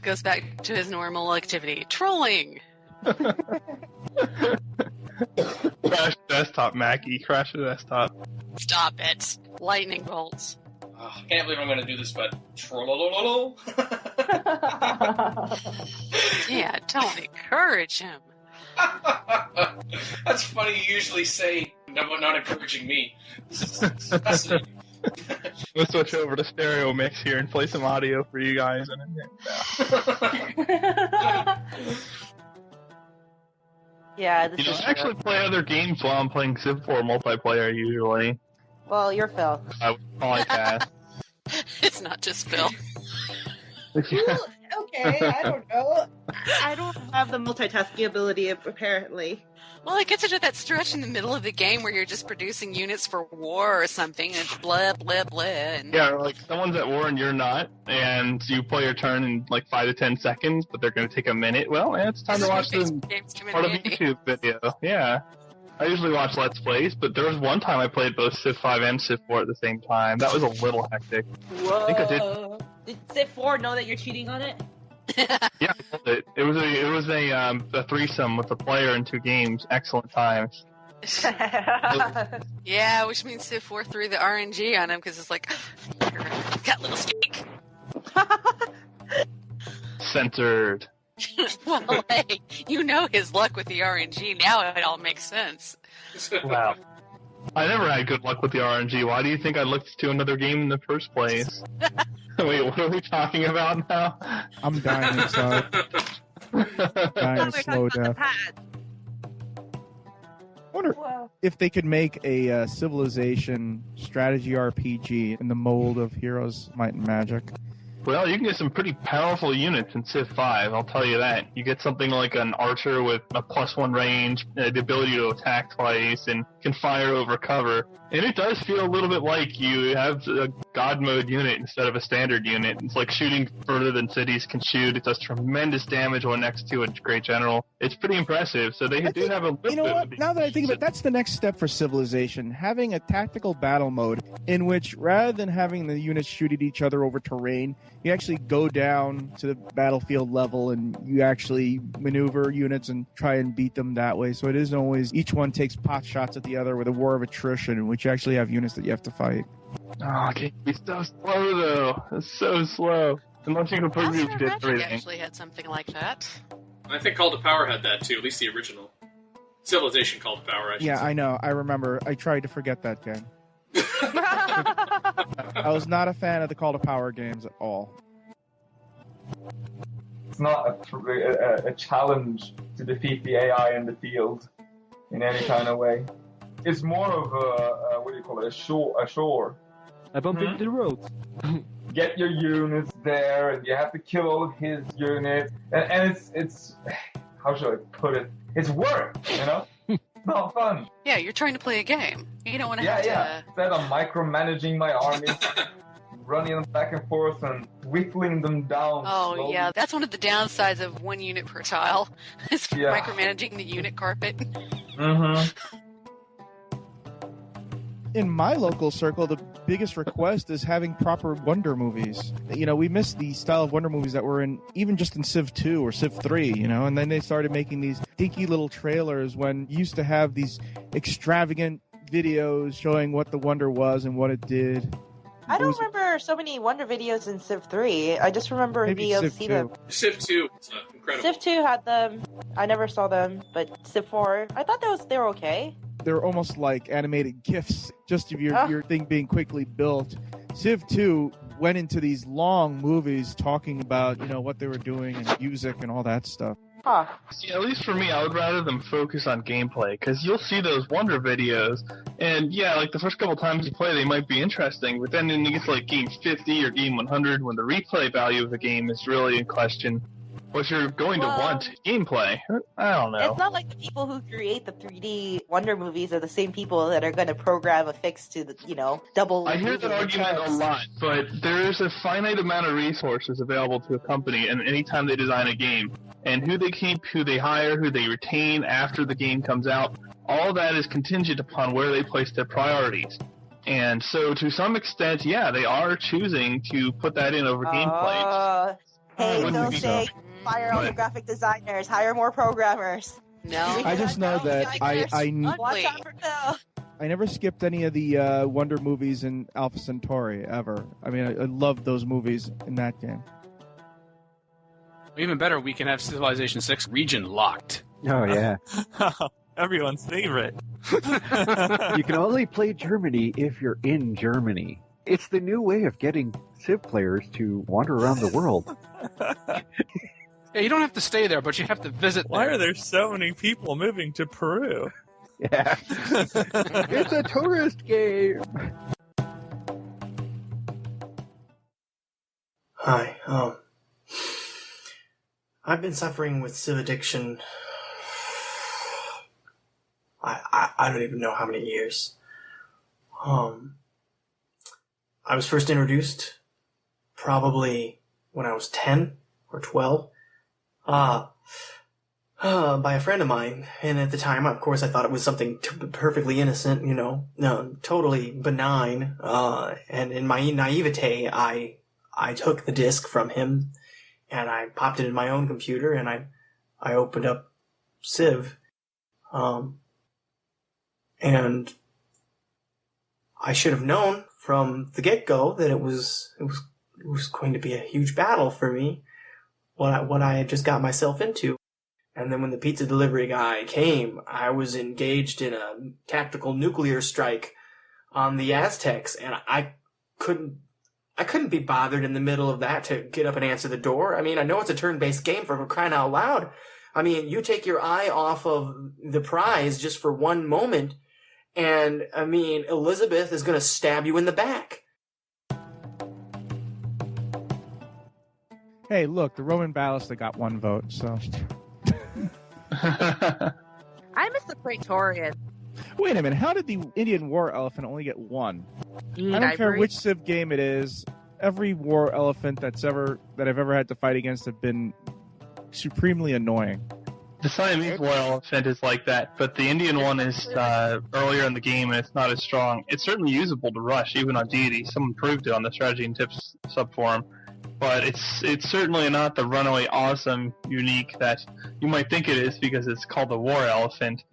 goes back to his normal activity, trolling. Crash the desktop, Mackie. Crash the desktop. Stop it. Lightning bolts. Oh, I can't believe I'm going to do this, but trollolololo. Yeah, don't encourage him. That's funny. You usually say not encouraging me. This is fascinating. We'll switch over to stereo mix here and play some audio for you guys. Yeah, this You is don't actually play other games while I'm playing Civ 4 multiplayer usually. Well, you're Phil. I would PolyCast. It's not just Phil. Okay, I don't know. I don't have the multitasking ability, apparently. Well, it gets into that stretch in the middle of the game where you're just producing units for war or something, and it's blah, blah, blah. And... Yeah, like someone's at war and you're not, and you play your turn in like 5 to 10 seconds, but they're going to take a minute. Well, yeah, it's time to watch the part of a YouTube video. Yeah. I usually watch Let's Plays, but there was one time I played both Civ 5 and Civ 4 at the same time. That was a little hectic. Whoa. I think I did. Did Civ 4 know that you're cheating on it? Yeah, it was a threesome with a player in 2 games. Excellent times. Yeah, which means Civ 4 threw the RNG on him because it's like, got little steak. Censored. Well, hey, you know his luck with the RNG. Now it all makes sense. Wow. I never had good luck with the RNG. Why do you think I looked to another game in the first place? Wait, what are we talking about now? I'm dying inside. Dying a slow death. I wonder if they could make a Civilization strategy RPG in the mold of Heroes, Might and Magic. Well, you can get some pretty powerful units in Civ 5, I'll tell you that. You get something like an archer with a +1 range, the ability to attack twice, and can fire over cover. And it does feel a little bit like you have a God mode unit instead of a standard unit. It's like shooting further than cities can shoot. It does tremendous damage when next to a great general. It's pretty impressive, so they do have a little bit. You know what? Now that I think of it, that's the next step for Civilization. Having a tactical battle mode in which, rather than having the units shoot at each other over terrain, you actually go down to the battlefield level and you actually maneuver units and try and beat them that way. So it isn't always each one takes pot shots at the other with a war of attrition in which you actually have units that you have to fight. Oh, it can be so slow, though. It's so slow. Unless you completely Master did Magic everything. actually had something like that. I think Call to Power had that too, at least the original. Civilization Call to Power, I should Yeah, say. I know. I remember. I tried to forget that game. I was not a fan of the Call to Power games at all. It's not a challenge to defeat the AI in the field in any kind of way. It's more of a what do you call it? A shore. I bump into the road. Get your units there, and you have to kill all of his units, and it's how should I put it? It's work, you know. It's not fun. Yeah, you're trying to play a game. You don't want to have Yeah. Instead of micromanaging my army, running them back and forth and whittling them down. Oh, slowly. yeah, that's one of the downsides of 1 unit per tile, is micromanaging the unit carpet. Mm-hmm. In my local circle, the biggest request is having proper Wonder movies. You know, we miss the style of Wonder movies that were in, even just in Civ 2 or Civ 3, you know, and then they started making these dinky little trailers when you used to have these extravagant videos showing what the Wonder was and what it did. I don't remember so many Wonder videos in Civ 3. I just remember Maybe being able to Civ see 2. them. Civ 2, it's incredible. Civ 2 had them. I never saw them, but Civ 4, I thought they were okay. They're almost like animated GIFs, just of your thing being quickly built. Civ 2 went into these long movies talking about, you know, what they were doing and music and all that stuff. Huh. See, at least for me, I would rather them focus on gameplay, because you'll see those Wonder videos, and yeah, like the first couple times you play, they might be interesting, but then when you get to like game 50 or game 100, when the replay value of the game is really in question, What you're going to want gameplay. I don't know. It's not like the people who create the 3D Wonder movies are the same people that are going to program a fix to the, double. I hear that argument a lot, but there's a finite amount of resources available to a company, and anytime they design a game, and who they keep, who they hire, who they retain after the game comes out, all that is contingent upon where they place their priorities. And so, to some extent, yeah, they are choosing to put that in over gameplay. Hey, Phil Shake, fire all the graphic designers, hire more programmers. No, I just know that Watch out for Phil. I never skipped any of the Wonder movies in Alpha Centauri ever. I mean, I loved those movies in that game. Even better, we can have Civilization 6 region locked. Oh, yeah. Everyone's favorite. You can only play Germany if you're in Germany. It's the new way of getting Civ players to wander around the world. Yeah, you don't have to stay there, but you have to visit Why there. are there so many people moving to Peru? Yeah. It's a tourist game. Hi, I've been suffering with Civ addiction. I don't even know how many years. I was first introduced probably when I was 10 or 12, by a friend of mine. And at the time, of course, I thought it was something perfectly innocent, totally benign. And in my naivete, I took the disc from him and I popped it in my own computer and I opened up Civ. And I should have known from the get-go that it was going to be a huge battle for me, what I had just got myself into. And then when the pizza delivery guy came, I was engaged in a tactical nuclear strike on the Aztecs, and I couldn't be bothered in the middle of that to get up and answer the door. I mean, I know it's a turn-based game, for crying out loud. I mean, you take your eye off of the prize just for one moment, and, I mean, Elizabeth is going to stab you in the back. Hey, look, the Roman ballista got 1 vote, so... I miss the Praetorian. Wait a minute, how did the Indian war elephant only get 1? I don't care which Civ game it is. Every war elephant that I've ever had to fight against have been supremely annoying. The Siamese war elephant is like that, but the Indian one is earlier in the game and it's not as strong. It's certainly usable to rush, even on deity. Someone proved it on the Strategy and Tips subforum. But it's certainly not the runaway awesome unique that you might think it is because it's called the war elephant,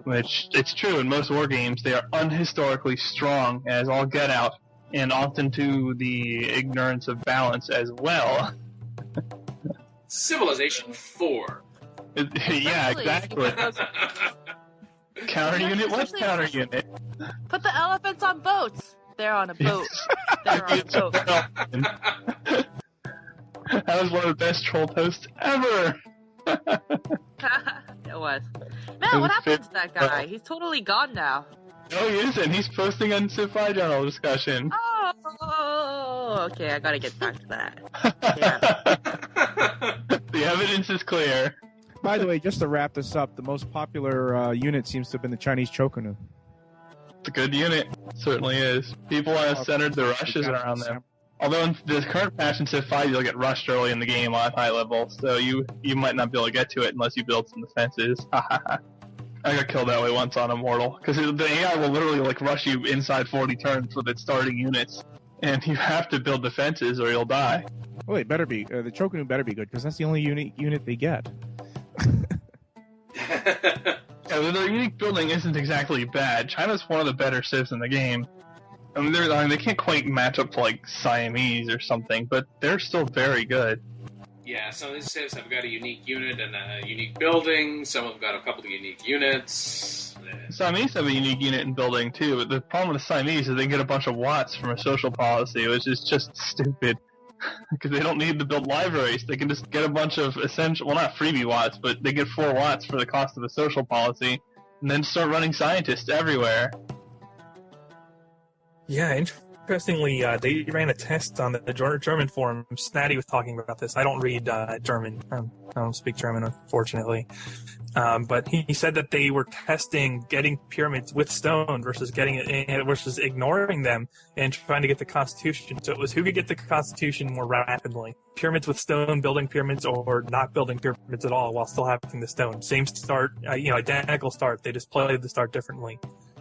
which it's true in most war games. They are unhistorically strong as all get out, and often to the ignorance of balance as well. Civilization 4. Yeah, exactly. Counter unit? What counter unit? Put the elephants on boats. They're on a boat. They're on a boat. That was one of the best troll posts ever. It was. Man, what happened to that guy? He's totally gone now. No, he isn't. He's posting on Civ-Fi Journal discussion. Oh, okay. I gotta get back to that. The evidence is clear. By the way, just to wrap this up, the most popular unit seems to have been the Chinese Choconu. It's a good unit. It certainly is. People have centered the rushes around them. Although in the current patch in Civ 5, you'll get rushed early in the game on high level, so you might not be able to get to it unless you build some defenses. I got killed that way once on Immortal, because the AI will literally rush you inside 40 turns with its starting units, and you have to build defenses or you'll die. Well, it better be. The Choconu better be good, because that's the only unique unit they get. Yeah, their unique building isn't exactly bad. China's one of the better civs in the game. I mean, they can't quite match up to Siamese or something, but they're still very good. Yeah, some of these civs have got a unique unit and a unique building. Some of them got a couple of unique units. Siamese have a unique unit in building too, but the problem with the Siamese is they get a bunch of watts from a social policy, which is just stupid. Because they don't need to build libraries. They can just get a bunch of essential, well, not freebie watts, but they get 4 watts for the cost of a social policy, and then start running scientists everywhere. Yeah, interestingly, they ran a test on the German forum. Snatty was talking about this. I don't read German. I don't speak German, unfortunately. But he said that they were testing getting pyramids with stone versus versus ignoring them and trying to get the Constitution. So it was who could get the Constitution more rapidly. Pyramids with stone, building pyramids, or not building pyramids at all while still having the stone. Same start, identical start. They just played the start differently.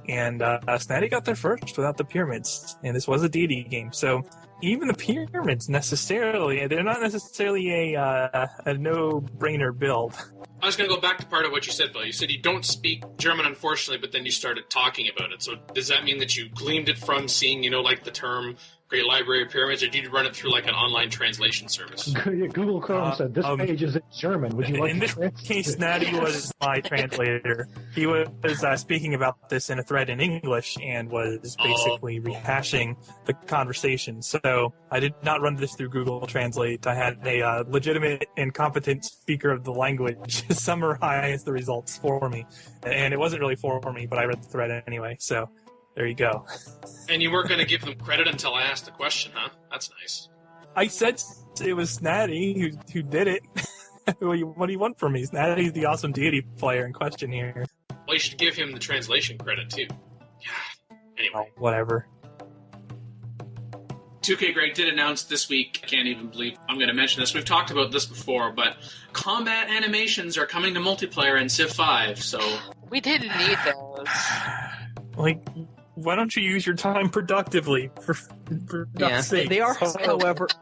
And Snatty got there first without the pyramids. And this was a deity game. So even the pyramids they're not necessarily a no-brainer build. I was going to go back to part of what you said, Bill. You said you don't speak German, unfortunately, but then you started talking about it. So does that mean that you gleaned it from seeing, like the term Great Library of Pyramids, or did you run it through like an online translation service? Google Chrome said this page is in German. Would you like in to this case, Snatty was my translator. He was speaking about this in a thread in English and was basically rehashing the conversation. So I did not run this through Google Translate. I had a legitimate and competent speaker of the language summarize the results for me. And it wasn't really for me, but I read the thread anyway. So there you go. And you weren't going to give them credit until I asked the question, huh? That's nice. I said it was Snatty who did it. What do you want from me? Snatty's the awesome deity player in question here. Well, you should give him the translation credit, too. Yeah. Anyway. Whatever. 2K Greg did announce this week, I can't even believe I'm going to mention this. We've talked about this before, but combat animations are coming to multiplayer in Civ 5, so... We didn't need those. Why don't you use your time productively for God's sake? They are,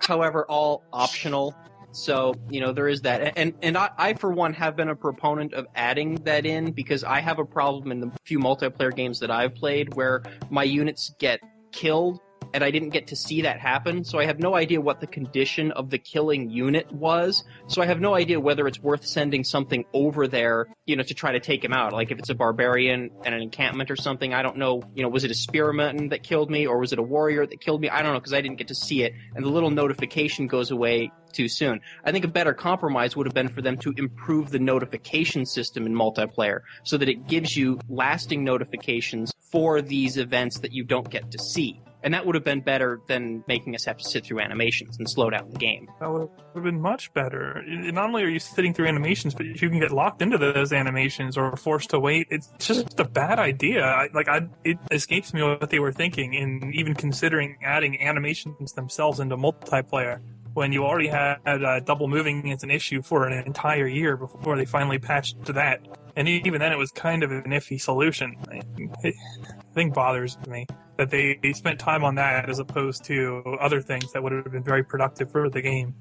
however, all optional. So, there is that. And I, for one, have been a proponent of adding that in because I have a problem in the few multiplayer games that I've played where my units get killed and I didn't get to see that happen. So I have no idea what the condition of the killing unit was. So I have no idea whether it's worth sending something over there, to try to take him out. Like if it's a barbarian and an encampment or something, I don't know, was it a spearman that killed me or was it a warrior that killed me? I don't know because I didn't get to see it. And the little notification goes away too soon. I think a better compromise would have been for them to improve the notification system in multiplayer so that it gives you lasting notifications for these events that you don't get to see. And that would have been better than making us have to sit through animations and slow down the game. That would have been much better. Not only are you sitting through animations, but you can get locked into those animations or forced to wait. It's just a bad idea. It escapes me what they were thinking in even considering adding animations themselves into multiplayer when you already had double moving as an issue for an entire year before they finally patched to that. And even then it was kind of an iffy solution. The thing bothers me that they spent time on that as opposed to other things that would have been very productive for the game.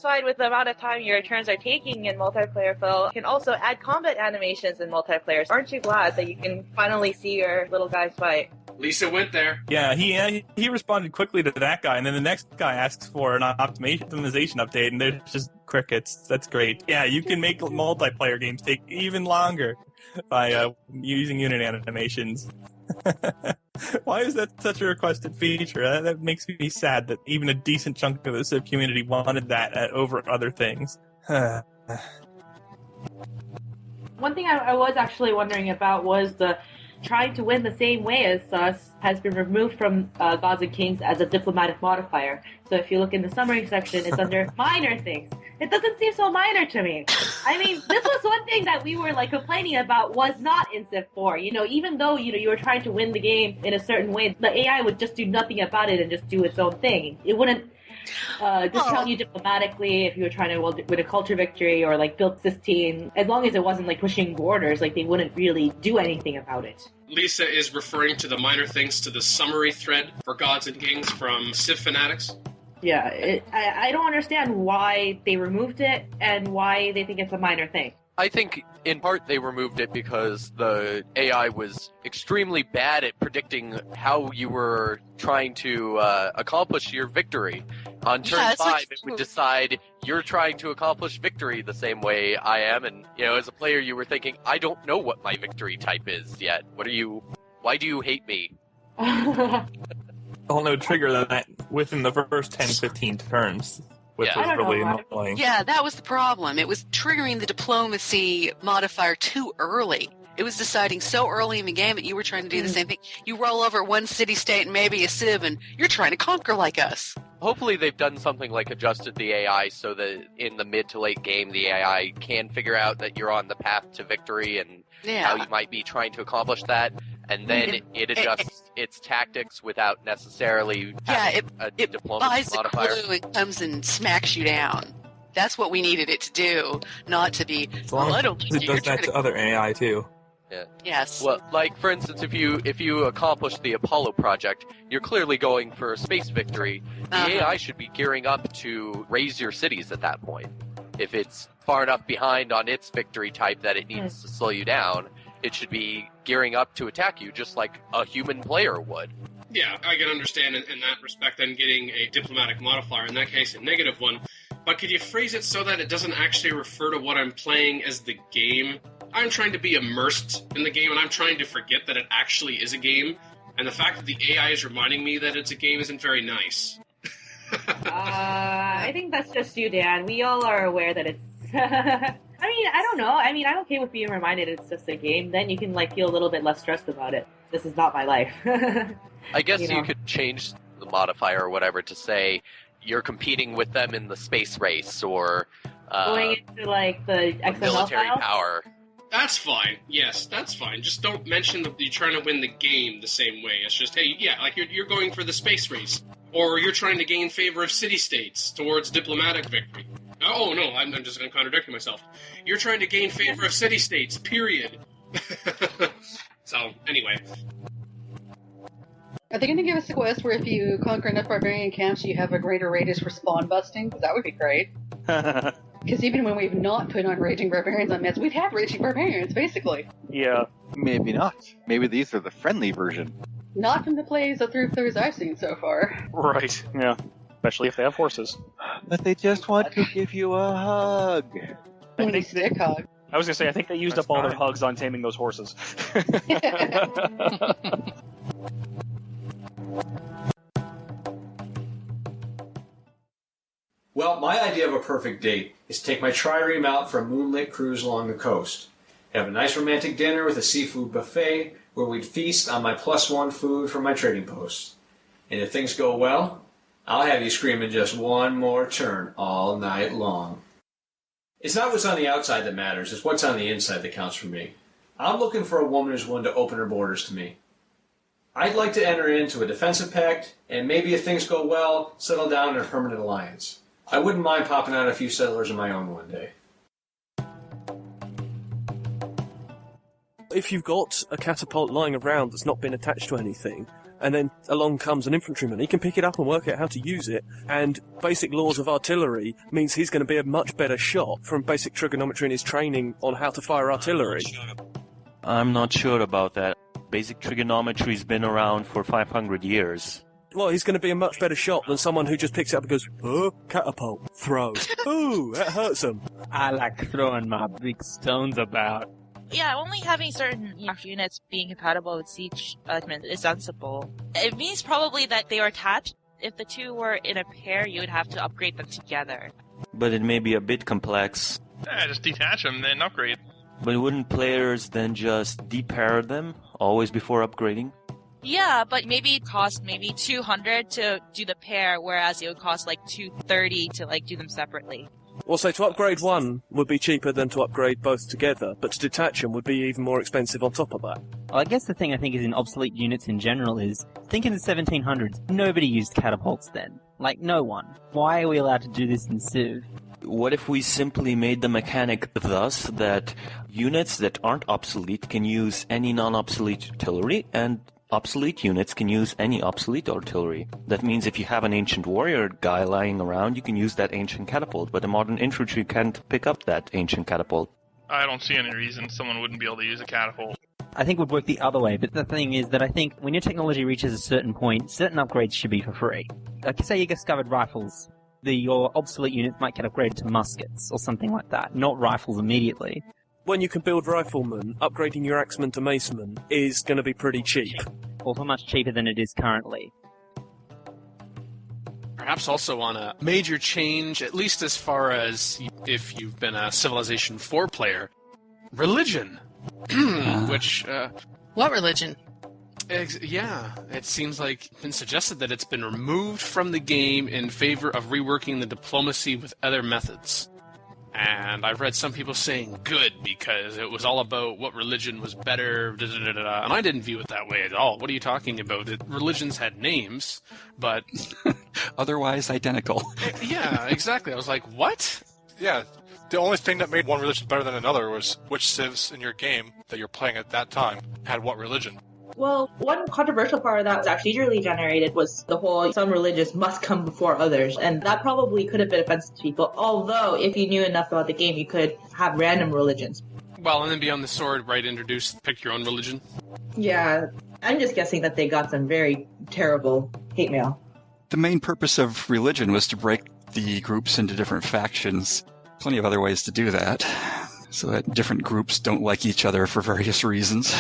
Satisfied with the amount of time your turns are taking in multiplayer, Phil, you can also add combat animations in multiplayer. Aren't you glad that you can finally see your little guys fight? Lisa went there. Yeah, he responded quickly to that guy, and then the next guy asks for an optimization update, and there's just crickets. That's great. Yeah, you can make multiplayer games take even longer by using unit animations. Why is that such a requested feature? That makes me sad that even a decent chunk of the Civ community wanted that over other things. One thing I was actually wondering about was the trying to win the same way as us has been removed from Gods and Kings as a diplomatic modifier. So if you look in the summary section, it's under minor things. It doesn't seem so minor to me. I mean, this was one thing that we were complaining about was not in Civ 4. Even though you were trying to win the game in a certain way, the AI would just do nothing about it and just do its own thing. It wouldn't discount you diplomatically if you were trying to win a culture victory or build Sistine. As long as it wasn't pushing borders, they wouldn't really do anything about it. Lisa is referring to the minor things to the summary thread for Gods and Kings from Civ Fanatics. Yeah, I don't understand why they removed it and why they think it's a minor thing. I think, in part, they removed it because the AI was extremely bad at predicting how you were trying to accomplish your victory. On turn 5, it would decide you're trying to accomplish victory the same way I am, and, as a player, you were thinking, I don't know what my victory type is yet. Why do you hate me? I'll no trigger that within the first 10-15 turns. Which was really annoying. Yeah, that was the problem. It was triggering the diplomacy modifier too early. It was deciding so early in the game that you were trying to do the same thing. You roll over one city-state and maybe a civ, and you're trying to conquer like us. Hopefully they've done something like adjusted the AI so that in the mid to late game, the AI can figure out that you're on the path to victory and how you might be trying to accomplish that. And then it adjusts its tactics without necessarily having a diplomacy buys modifier. a clue and comes and smacks you down. That's what we needed it to do, not to be, As long I as don't it think does that to other AI too. Yeah. Yes. Well, like for instance, if you accomplish the Apollo project, you're clearly going for a space victory. The AI should be gearing up to raise your cities at that point. If it's far enough behind on its victory type that it needs to slow you down, it should be gearing up to attack you just like a human player would. Yeah, I can understand in that respect then getting a diplomatic modifier, in that case a negative one. But could you phrase it so that it doesn't actually refer to what I'm playing as the game? I'm trying to be immersed in the game, and I'm trying to forget that it actually is a game. And the fact that the AI is reminding me that it's a game isn't very nice. I think that's just you, Dan. We all are aware that it's... I mean, I don't know. I mean, I'm okay with being reminded it's just a game. Then you can, feel a little bit less stressed about it. This is not my life. I guess you could change the modifier or whatever to say you're competing with them in the space race or... going into, the XML military files? power. That's fine. Yes, that's fine. Just don't mention that you're trying to win the game the same way. It's just, hey, yeah, you're going for the space race. Or you're trying to gain favor of city-states towards diplomatic victory. Oh, no, I'm just going to contradict myself. You're trying to gain favor of city-states, period. So, anyway. Are they going to give us a quest where if you conquer enough barbarian camps, you have a greater radius for spawn busting? Because that would be great. Because even when we've not put on Raging Barbarians on meds, we've had Raging Barbarians, basically. Yeah. Maybe not. Maybe these are the friendly version. Not from the playthroughs I've seen so far. Right, yeah. Especially if they have horses. But they just want to give you a hug. Stick hug. I was going to say, I think they used up all their hugs on taming those horses. Well, my idea of a perfect date is to take my trireme out for a moonlit cruise along the coast. Have a nice romantic dinner with a seafood buffet where we'd feast on my +1 food from my trading post. And if things go well, I'll have you screaming just one more turn all night long. It's not what's on the outside that matters, it's what's on the inside that counts for me. I'm looking for a woman who's willing to open her borders to me. I'd like to enter into a defensive pact, and maybe if things go well, settle down in a permanent alliance. I wouldn't mind popping out a few settlers of my own one day. If you've got a catapult lying around that's not been attached to anything, and then along comes an infantryman, he can pick it up and work out how to use it, and basic laws of artillery means he's going to be a much better shot from basic trigonometry in his training on how to fire artillery. I'm not sure about that. Basic trigonometry's been around for 500 years. Well, he's going to be a much better shot than someone who just picks it up and goes, oh, catapult, throw. Ooh, that hurts him. I like throwing my big stones about. Yeah, only having certain units being compatible with siege element is sensible. It means probably that they are attached. If the two were in a pair, you would have to upgrade them together. But it may be a bit complex. Yeah, just detach them, then upgrade. But wouldn't players then just depair them, always before upgrading? Yeah, but maybe it costs maybe 200 to do the pair, whereas it would cost 230 to do them separately. Well, so to upgrade one would be cheaper than to upgrade both together, but to detach them would be even more expensive on top of that. Well, I guess the thing I think is in obsolete units in general is, think in the 1700s, nobody used catapults then. No one. Why are we allowed to do this in Civ? What if we simply made the mechanic thus that units that aren't obsolete can use any non-obsolete artillery, and obsolete units can use any obsolete artillery. That means if you have an ancient warrior guy lying around, you can use that ancient catapult, but a modern infantry can't pick up that ancient catapult. I don't see any reason someone wouldn't be able to use a catapult. I think it would work the other way, but the thing is that I think when your technology reaches a certain point, certain upgrades should be for free. Say you discovered rifles. Your obsolete units might get upgraded to muskets or something like that, not rifles immediately. When you can build riflemen, upgrading your axemen to macemen is going to be pretty cheap. Also much cheaper than it is currently. Perhaps also on a major change, at least as far as if you've been a Civilization 4 player, religion. Which, What religion? Yeah, it seems like it's been suggested that it's been removed from the game in favor of reworking the diplomacy with other methods. And I've read some people saying good because it was all about what religion was better, and I didn't view it that way at all. What are you talking about? Religions had names, but... otherwise identical. Yeah, exactly. I was like, what? Yeah, the only thing that made one religion better than another was which civs in your game that you're playing at that time had what religion. Well, one controversial part that was actually procedurally generated was the whole some religions must come before others, and that probably could have been offensive to people, although if you knew enough about the game, you could have random religions. Well, and then Beyond the Sword, right, pick your own religion? Yeah, I'm just guessing that they got some very terrible hate mail. The main purpose of religion was to break the groups into different factions. Plenty of other ways to do that, so that different groups don't like each other for various reasons.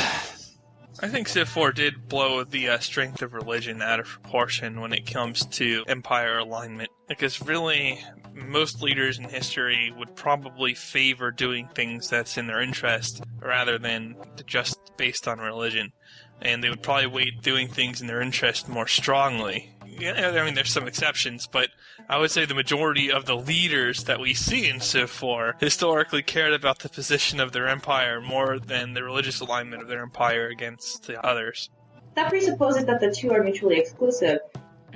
I think Civ 4 did blow the strength of religion out of proportion when it comes to empire alignment. Because really, most leaders in history would probably favor doing things that's in their interest rather than just based on religion. And they would probably weight doing things in their interest more strongly. Yeah, I mean, there's some exceptions, but I would say the majority of the leaders that we see in Civ 4 historically cared about the position of their empire more than the religious alignment of their empire against the others. That presupposes that the two are mutually exclusive.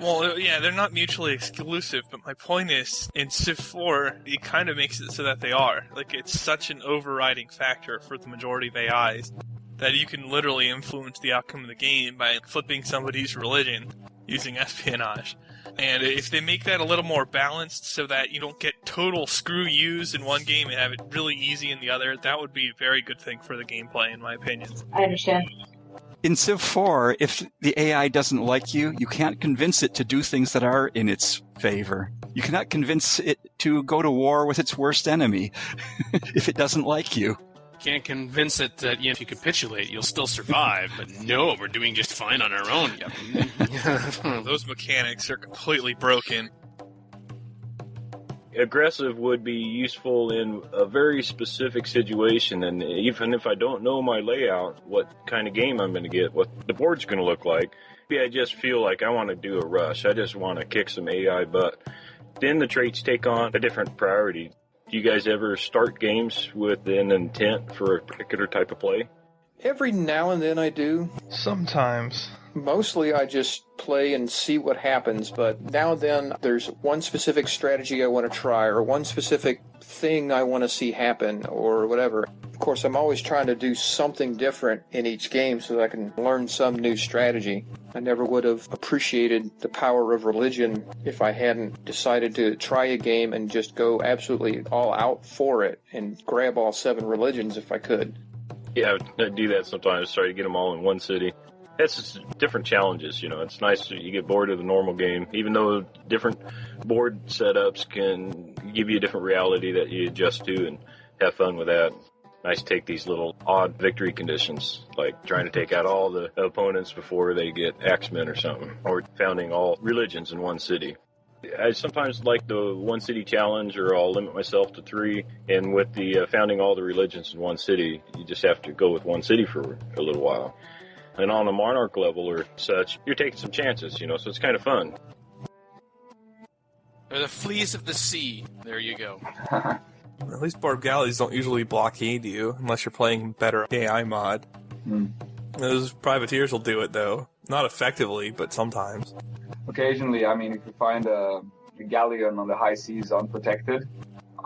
Well, yeah, they're not mutually exclusive, but my point is, in Civ 4, it kind of makes it so that they are. Like, it's such an overriding factor for the majority of AIs that you can literally influence the outcome of the game by flipping somebody's religion using espionage. And if they make that a little more balanced so that you don't get total screw yous in one game and have it really easy in the other, that would be a very good thing for the gameplay, in my opinion. I understand. In Civ 4, if the AI doesn't like you, you can't convince it to do things that are in its favor. You cannot convince it to go to war with its worst enemy if it doesn't like you. Can't convince it that if you capitulate, you'll still survive. But no, we're doing just fine on our own. Those mechanics are completely broken. Aggressive would be useful in a very specific situation, and even if I don't know my layout, what kind of game I'm going to get, what the board's going to look like, maybe I just feel like I want to do a rush. I just want to kick some AI butt. Then the traits take on a different priority. Do you guys ever start games with an intent for a particular type of play? Every now and then I do. Sometimes. Mostly I just play and see what happens, but now and then there's one specific strategy I want to try, or one specific thing I want to see happen, or whatever. Of course, I'm always trying to do something different in each game so that I can learn some new strategy. I never would have appreciated the power of religion if I hadn't decided to try a game and just go absolutely all out for it and grab all 7 religions if I could. Yeah, I do that sometimes, try to get them all in one city. That's just different challenges, it's nice that you get bored of the normal game, even though different board setups can give you a different reality that you adjust to and have fun with that. Nice to take these little odd victory conditions, like trying to take out all the opponents before they get axemen or something, or founding all religions in one city. I sometimes like the one city challenge, or I'll limit myself to 3, and with the founding all the religions in one city, you just have to go with one city for a little while. And on a monarch level or such, you're taking some chances, so it's kind of fun. They're the fleas of the sea. There you go. At least board galleys don't usually blockade you, unless you're playing better AI mod. Those privateers will do it, though. Not effectively, but sometimes. Occasionally, if you find a galleon on the high seas unprotected,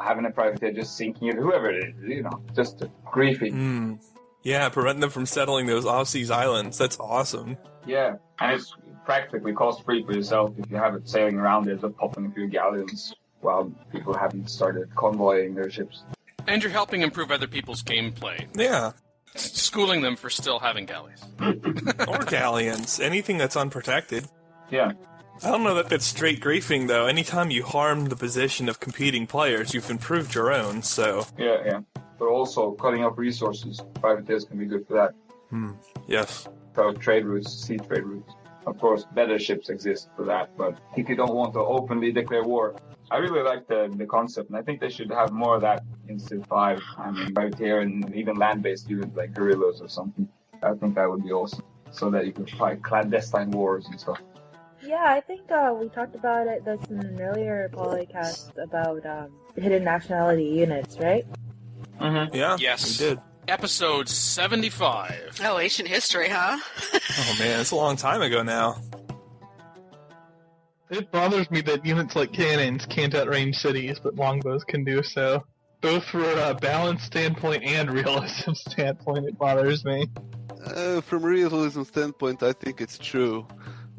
having a privateer just sinking it, whoever it is, just griefing. Yeah, prevent them from settling those off-seas islands. That's awesome. Yeah, and it's practically cost-free for yourself if you have it sailing around there, just popping a few galleons while people haven't started convoying their ships. And you're helping improve other people's gameplay. Yeah. Schooling them for still having galleys. Or galleons. Anything that's unprotected. Yeah. I don't know that that's straight griefing, though. Anytime you harm the position of competing players, you've improved your own, so... Yeah. But also, cutting up resources. Privateers can be good for that. Yes. So trade routes, sea trade routes. Of course, better ships exist for that, but if you don't want to openly declare war... I really like the concept, and I think they should have more of that in Civ 5. Privateer and even land-based units like guerrillas or something. I think that would be awesome. so that you can fight clandestine wars and stuff. Yeah, I think we talked about it. That's in an earlier podcast about hidden nationality units, right? Mm-hmm. Yeah. Yes. We did. Episode 75. Oh, ancient history, huh? Oh man, it's a long time ago now. It bothers me that units like cannons can't outrange cities, but longbows can do so. Both for a balance standpoint and realism standpoint, it bothers me. From realism standpoint, I think it's true.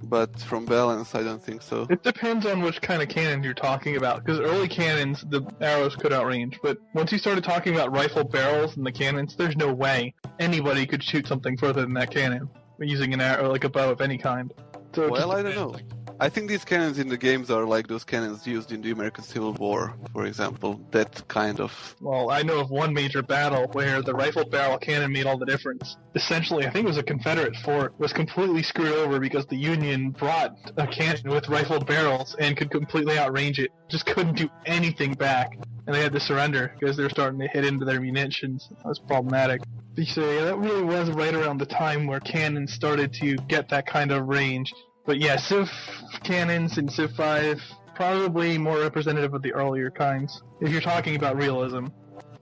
But from balance, I don't think so. It depends on which kind of cannon you're talking about, because early cannons, the arrows could outrange, but once you started talking about rifle barrels and the cannons, there's no way anybody could shoot something further than that cannon using an arrow, like a bow of any kind. So well, I don't know. I think these cannons in the games are like those cannons used in the American Civil War, for example. That kind of... Well, I know of one major battle where the rifle barrel cannon made all the difference. Essentially, I think it was a Confederate fort, was completely screwed over because the Union brought a cannon with rifle barrels and could completely outrange it. Just couldn't do anything back. And they had to surrender because they were starting to hit into their munitions. That was problematic. So yeah, that really was right around the time where cannons started to get that kind of range. But yeah, Civ cannons in Civ 5, probably more representative of the earlier kinds, if you're talking about realism.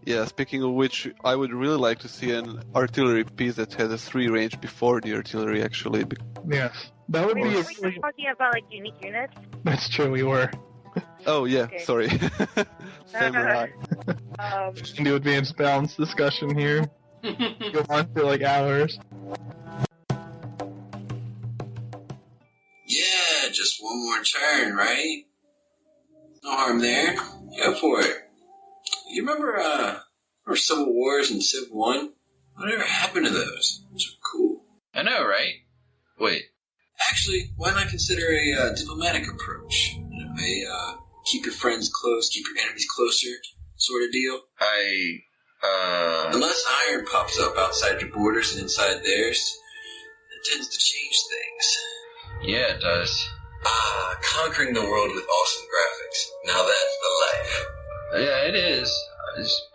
Yeah, speaking of which, I would really like to see an artillery piece that has a 3 range before the artillery, actually. Yes, that would be a... Were you talking about, like, unique units? That's true, we were. Oh, yeah, Okay. sorry. Samurai. Into advanced balance discussion here. Go on for, like, hours. Yeah, just one more turn, right? No harm there. Go for it. You remember Civil Wars and Civ 1? Whatever happened to those? Those are cool. I know, right? Wait. Actually, why not consider a diplomatic approach? You know, a keep your friends close, keep your enemies closer sort of deal? Unless iron pops up outside your borders and inside theirs, it tends to change things. Yeah, it does. Conquering the world with awesome graphics. Now that's the life. Yeah, it is.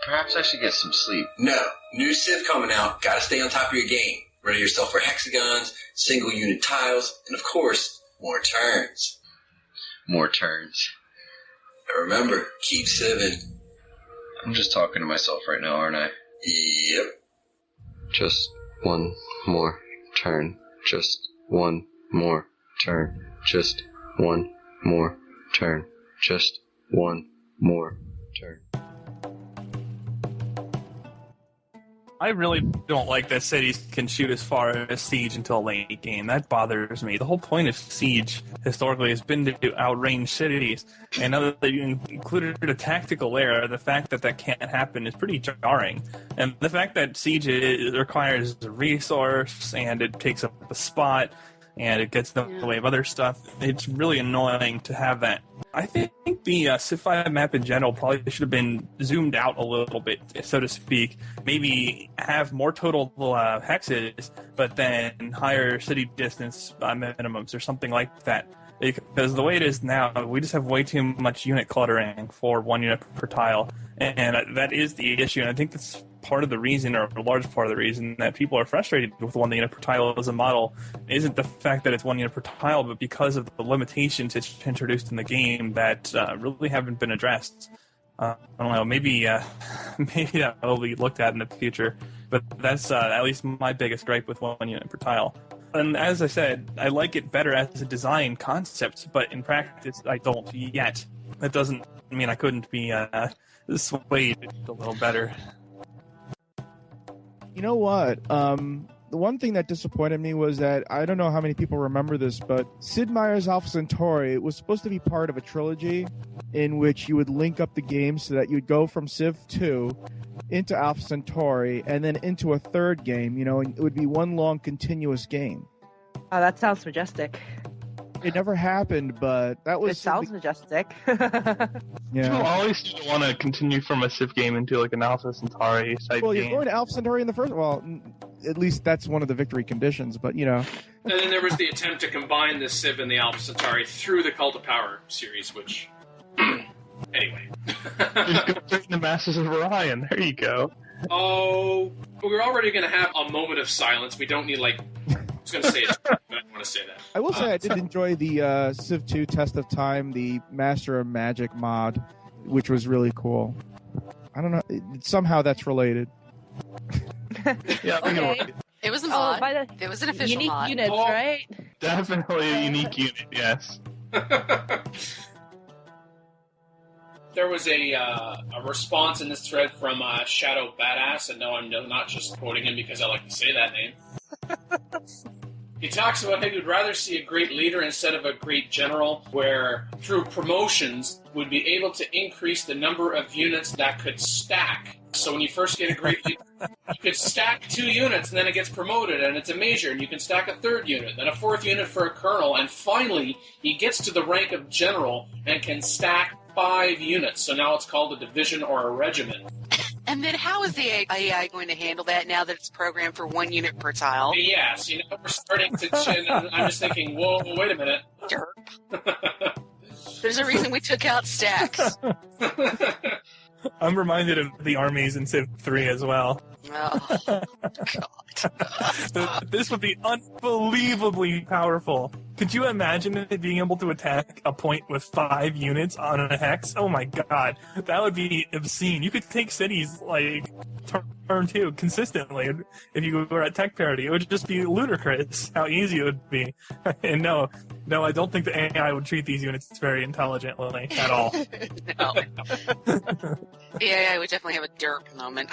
Perhaps I should get some sleep. No. New Civ coming out. Gotta stay on top of your game. Ready yourself for hexagons, single unit tiles, and of course, more turns. More turns. And remember, keep civing. I'm just talking to myself right now, aren't I? Yep. Just one more turn. Just one more turn. Just one more turn. Just one more turn. I really don't like that cities can shoot as far as Siege until late game. That bothers me. The whole point of Siege historically has been to outrange cities, and now that you included a tactical layer, the fact that that can't happen is pretty jarring. And the fact that Siege requires a resource and it takes up a spot and it gets in the way of other stuff, it's really annoying to have that. I think the Civ 5 map in general probably should have been zoomed out a little bit, so to speak. Maybe have more total hexes, but then higher city distance minimums or something like that. Because the way it is now, we just have way too much unit cluttering for one unit per tile. And that is the issue. And I think that's part of the reason, or a large part of the reason, that people are frustrated with one unit per tile as a model isn't the fact that it's one unit per tile, but because of the limitations it's introduced in the game that really haven't been addressed. I don't know, maybe that will be looked at in the future. But that's at least my biggest gripe with one unit per tile. And as I said, I like it better as a design concept, but in practice I don't yet. That doesn't mean I couldn't be swayed a little better. You know what? The one thing that disappointed me was that, I don't know how many people remember this, but Sid Meier's Alpha Centauri was supposed to be part of a trilogy in which you would link up the games so that you would go from Civ 2 into Alpha Centauri and then into a third game, and it would be one long continuous game. Oh, that sounds majestic. It never happened, but that was... It sounds majestic. Yeah. People always want to continue from a Civ game into like an Alpha Centauri type Well, game. you're going to Alpha Centauri in the first... Well, at least that's one of the victory conditions, but, And then there was the attempt to combine the Civ and the Alpha Centauri through the Cult of Power series, which... anyway. Just go straight in the Masters of Orion. There you go. Oh, we're already going to have a moment of silence. We don't need, was going to say it, but I didn't want to say that. I will say I did enjoy the Civ 2 Test of Time, the Master of Magic mod, which was really cool. I don't know. Somehow that's related. Yeah, Okay. It was a mod. It was an official unique mod. units, right? Definitely a unique unit, yes. There was a response in this thread from Shadow Badass, and no, I'm not just quoting him because I like to say that name. He talks about how he'd rather see a great leader instead of a great general, where through promotions would be able to increase the number of units that could stack. So when you first get a great leader, you could stack 2 units, and then it gets promoted, and it's a major, and you can stack a 3rd unit, then a 4th unit for a colonel, and finally he gets to the rank of general and can stack 5 units. So now it's called a division or a regiment. And then how is the AI going to handle that now that it's programmed for 1 unit per tile? Yes, we're starting to chin, and I'm just thinking, whoa, wait a minute. Derp. There's a reason we took out stacks. I'm reminded of the armies in Civ 3 as well. Oh, God. This would be unbelievably powerful. Could you imagine it being able to attack a point with 5 units on a hex? Oh my god, that would be obscene. You could take cities like turn 2 consistently if you were at tech parity. It would just be ludicrous how easy it would be. And no, I don't think the AI would treat these units very intelligently at all. No. The AI would definitely have a derp moment.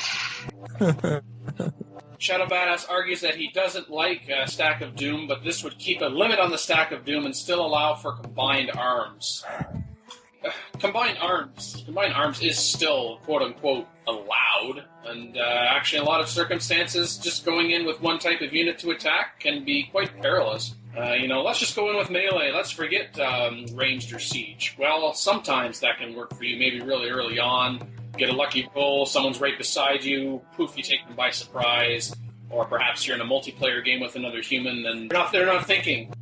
Shadow Badass argues that he doesn't like Stack of Doom, but this would keep a limit on the Stack of Doom and still allow for combined arms. Combined arms is still, quote-unquote, allowed, and actually in a lot of circumstances, just going in with one type of unit to attack can be quite perilous. Let's just go in with melee, let's forget ranged or siege. Well, sometimes that can work for you, maybe really early on. Get a lucky roll, someone's right beside you, poof, you take them by surprise, or perhaps you're in a multiplayer game with another human and they're not thinking,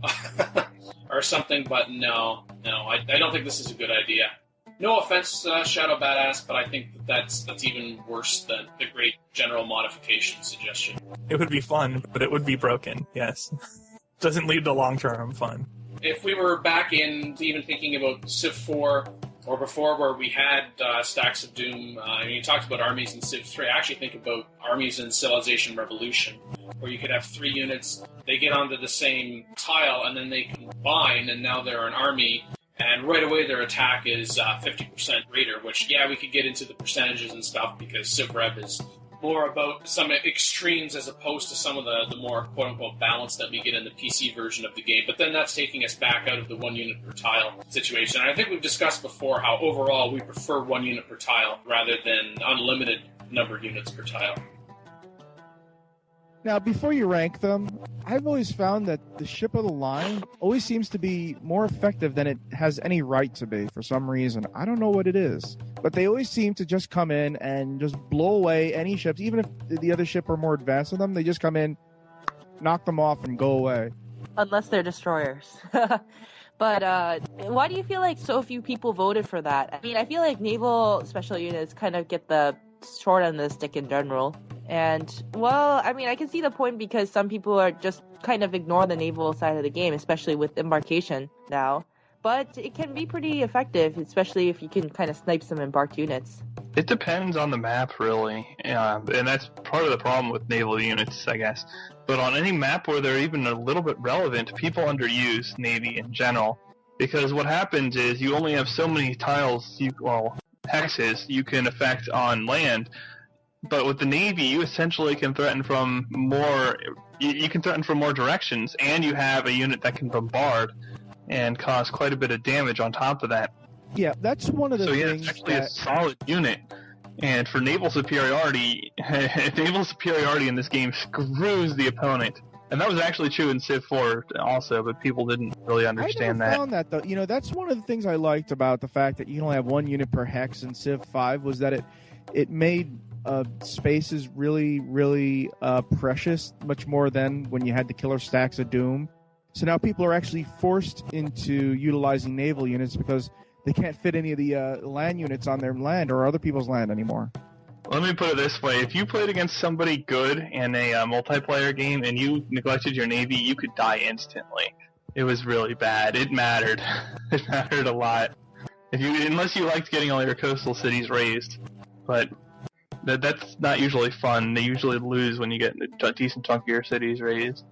or something, but no, I don't think this is a good idea. No offense, Shadow Badass, but I think that's even worse than the great general modification suggestion. It would be fun, but it would be broken, yes. Doesn't lead to long-term fun. If we were back in even thinking about Civ 4 or before, where we had Stacks of Doom, you talked about armies in Civ 3. I actually think about armies in Civilization Revolution, where you could have 3 units, they get onto the same tile, and then they combine, and now they're an army, and right away their attack is 50% greater, which, we could get into the percentages and stuff, because Civ Rev is more about some extremes as opposed to some of the more quote-unquote balance that we get in the PC version of the game. But then that's taking us back out of the 1 unit per tile situation. And I think we've discussed before how overall we prefer 1 unit per tile rather than unlimited number of units per tile. Now, before you rank them, I've always found that the ship of the line always seems to be more effective than it has any right to be for some reason. I don't know what it is. But they always seem to just come in and just blow away any ships. Even if the other ship are more advanced than them, they just come in, knock them off, and go away. Unless they're destroyers. But why do you feel like so few people voted for that? I mean, I feel like naval special units kind of get the short end of the stick in general. And, well, I mean, I can see the point because some people are just kind of ignore the naval side of the game, especially with embarkation now. But it can be pretty effective, especially if you can kind of snipe some embarked units. It depends on the map, really. And that's part of the problem with naval units, I guess. But on any map where they're even a little bit relevant, people underuse Navy in general. Because what happens is you only have so many tiles, hexes, you can affect on land. But with the Navy, you essentially can threaten from more... You can threaten from more directions, and you have a unit that can bombard and cause quite a bit of damage on top of that. Yeah, that's one of the things it's actually a solid unit. And for naval superiority, in this game screws the opponent. And that was actually true in Civ 4 also, but people didn't really understand that. I found that, though. That's one of the things I liked about the fact that you only have 1 unit per hex in Civ 5 was that it made spaces really, really precious, much more than when you had the killer Stacks of Doom. So now people are actually forced into utilizing naval units because they can't fit any of the land units on their land or other people's land anymore. Let me put it this way. If you played against somebody good in a multiplayer game and you neglected your navy, you could die instantly. It was really bad. It mattered. It mattered a lot. Unless you liked getting all your coastal cities raised. But that's not usually fun. They usually lose when you get a decent chunk of your cities raised.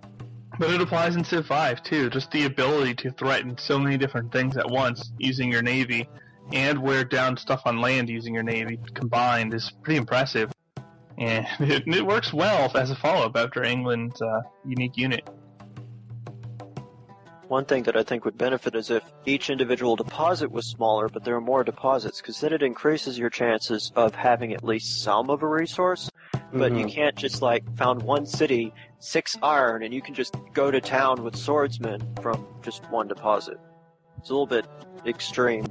But it applies in Civ 5 too. Just the ability to threaten so many different things at once using your navy and wear down stuff on land using your navy combined is pretty impressive. And it works well as a follow-up after England's unique unit. One thing that I think would benefit is if each individual deposit was smaller, but there are more deposits, because then it increases your chances of having at least some of a resource. But you can't just, found one city, 6 iron, and you can just go to town with swordsmen from just one deposit. It's a little bit extreme.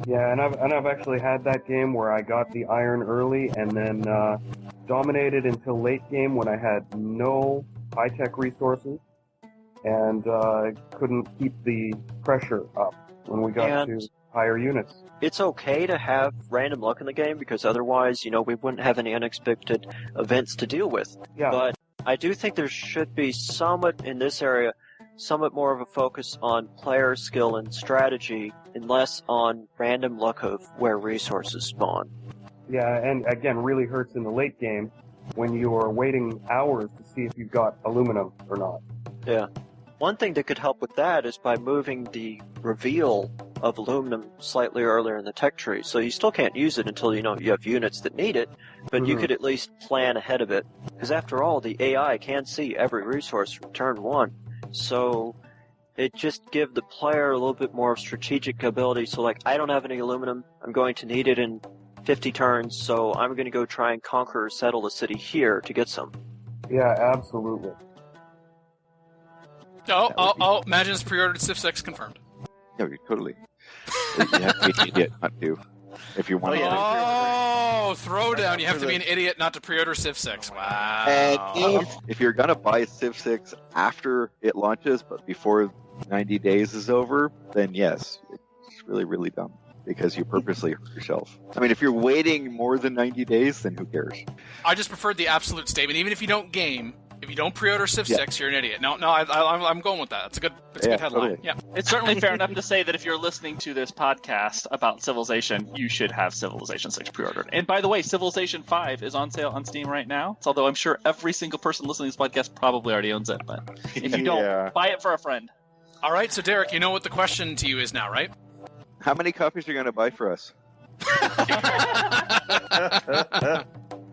Yeah, and I've actually had that game where I got the iron early and then dominated until late game when I had no high-tech resources and couldn't keep the pressure up when we got to higher units. It's okay to have random luck in the game because otherwise, we wouldn't have any unexpected events to deal with. Yeah. But I do think there should be somewhat in this area, somewhat more of a focus on player skill and strategy and less on random luck of where resources spawn. Yeah, and again, really hurts in the late game when you are waiting hours to see if you've got aluminum or not. Yeah. One thing that could help with that is by moving the reveal of aluminum slightly earlier in the tech tree. So you still can't use it until you have units that need it, but you could at least plan ahead of it. Because after all, the AI can see every resource from turn 1. So it just gives the player a little bit more strategic ability. So I don't have any aluminum, I'm going to need it in 50 turns, so I'm going to go try and conquer or settle the city here to get some. Yeah, absolutely. Oh, Imagine's pre-ordered Civ 6 confirmed. Yeah, totally. You have to be an idiot not to. If you want to. Throwdown. You have to be an idiot not to pre-order Civ 6. Wow. And if you're going to buy Civ 6 after it launches, but before 90 days is over, then yes, it's really, really dumb. Because you purposely hurt yourself. I mean, if you're waiting more than 90 days, then who cares? I just preferred the absolute statement. Even if you don't game, if you don't pre-order Civ 6, you're an idiot. No, I'm going with that. That's a good headline. Totally. Yeah. It's certainly fair enough to say that if you're listening to this podcast about Civilization, you should have Civilization 6 pre-ordered. And by the way, Civilization 5 is on sale on Steam right now. So, although I'm sure every single person listening to this podcast probably already owns it. But if you don't, buy it for a friend. All right, so Derek, you know what the question to you is now, right? How many copies are you going to buy for us?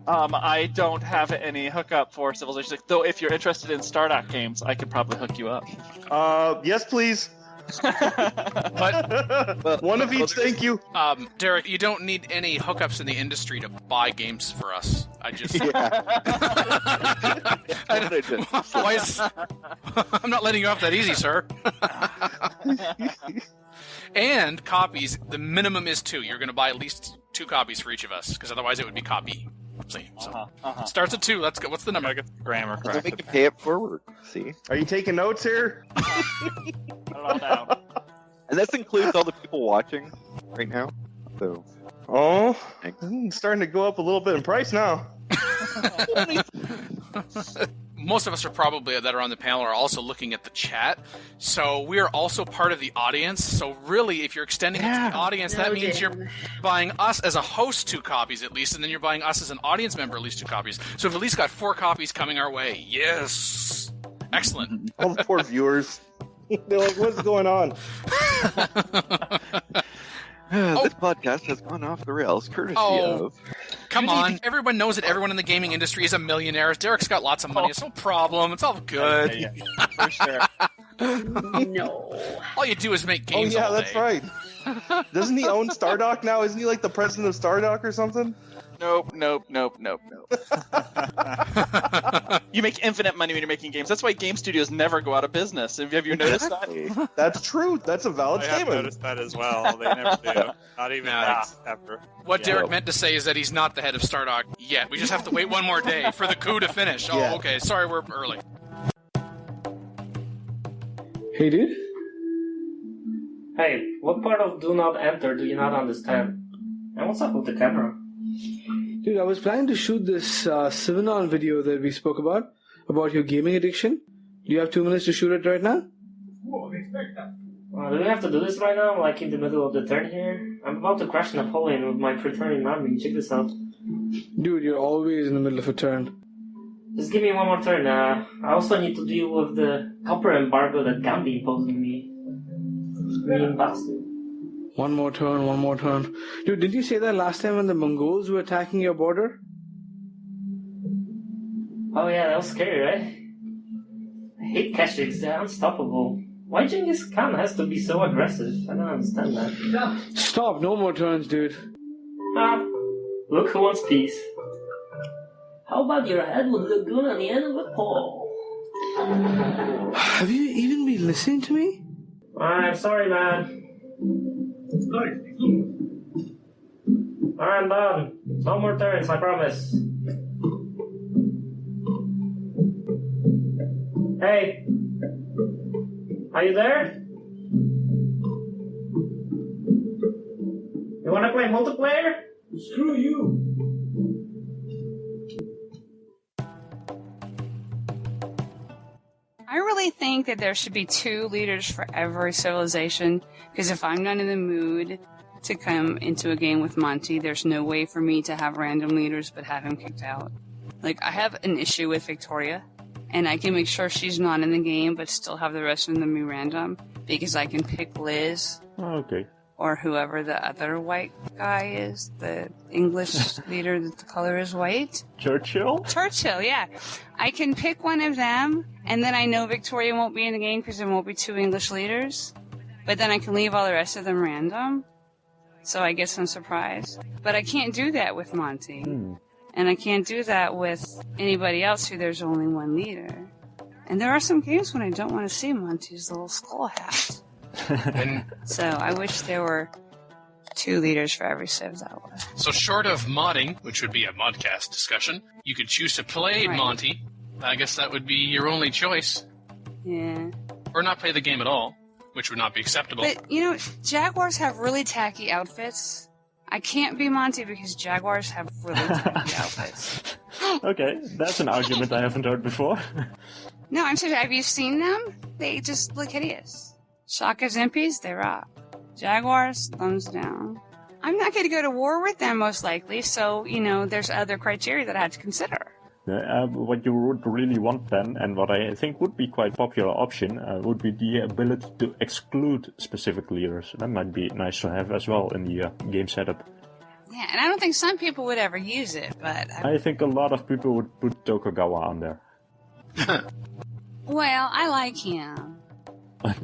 I don't have any hookup for Civilization 6, though if you're interested in Stardock games, I could probably hook you up. Yes, please. But one of each, thank you. Derek, you don't need any hookups in the industry to buy games for us. I just... I'm not letting you off that easy, sir. And copies, the minimum is 2. You're going to buy at least 2 copies for each of us, because otherwise it would be copy. See, so starts at 2. Let's go. What's the number? Grammar. So we can pay it forward. See? Are you taking notes here? And this includes all the people watching right now. So. Oh, it's starting to go up a little bit in price now. Most of us are probably that are on the panel are also looking at the chat, so we are also part of the audience. So really, if you're extending it to the audience, that means you're buying us as a host 2 copies at least, and then you're buying us as an audience member at least 2 copies. So we've at least got 4 copies coming our way. Yes, excellent. All the poor viewers, they're like, "What's going on?" This podcast has gone off the rails, courtesy of... Come on. Everyone knows that everyone in the gaming industry is a millionaire. Derek's got lots of money. It's no problem. It's all good. Yeah, for sure. No. All you do is make games all day. That's right. Doesn't he own Stardock now? Isn't he like the president of Stardock or something? Nope. You make infinite money when you're making games. That's why game studios never go out of business. Have you noticed that? That's true. That's a valid statement. I have noticed that as well. They never do. Not even ever. What Derek meant to say is that he's not the head of Stardock yet. We just have to wait one more day for the coup to finish. Oh, okay. Sorry, we're early. Hey, dude. Hey, what part of do not enter do you not understand? And what's up with the camera? Dude, I was planning to shoot this Civinon video that we spoke about your gaming addiction. Do you have 2 minutes to shoot it right now? Do we have to do this right now? I'm like in the middle of the turn here. I'm about to crash Napoleon with my returning army. Check this out. Dude, you're always in the middle of a turn. Just give me one more turn. I also need to deal with the copper embargo that Gandhi imposed on me. Mean bastard. One more turn. Dude, didn't you say that last time when the Mongols were attacking your border? Oh yeah, that was scary, right? I hate Kashyyyks, they're unstoppable. Why Genghis Khan has to be so aggressive? I don't understand that. Stop, no more turns, dude. Look who wants peace. How about your head with Lagoon on the end of a pole? Have you even been listening to me? I'm sorry, man. Alright, I'm done. No more turns, I promise. Hey! Are you there? You wanna play multiplayer? Screw you! I really think that there should be 2 leaders for every civilization, because if I'm not in the mood to come into a game with Monty, there's no way for me to have random leaders but have him kicked out. Like, I have an issue with Victoria, and I can make sure she's not in the game but still have the rest of them be random, because I can pick Liz. Okay. Or whoever the other white guy is, the English leader that the color is white. Churchill, yeah. I can pick one of them, and then I know Victoria won't be in the game because there won't be 2 English leaders. But then I can leave all the rest of them random. So I get some surprise. But I can't do that with Monty. And I can't do that with anybody else who there's only 1 leader. And there are some games when I don't want to see Monty's little skull hat. So I wish there were 2 leaders for every civ that way. So short of modding, which would be a modcast discussion, you could choose to play Monty. I guess that would be your only choice. Yeah. Or not play the game at all, which would not be acceptable. But, you know, Jaguars have really tacky outfits. I can't be Monty because Jaguars have really tacky outfits. Okay, that's an argument I haven't heard before. No, I'm serious. Have you seen them? They just look hideous. Shaka's impies, they rock. Jaguars, thumbs down. I'm not going to go to war with them, most likely, so, you know, there's other criteria that I have to consider. What you would really want then, and what I think would be quite popular option, would be the ability to exclude specific leaders. That might be nice to have as well in the game setup. Yeah, and I don't think some people would ever use it, but... I think a lot of people would put Tokugawa on there. Well, I like him.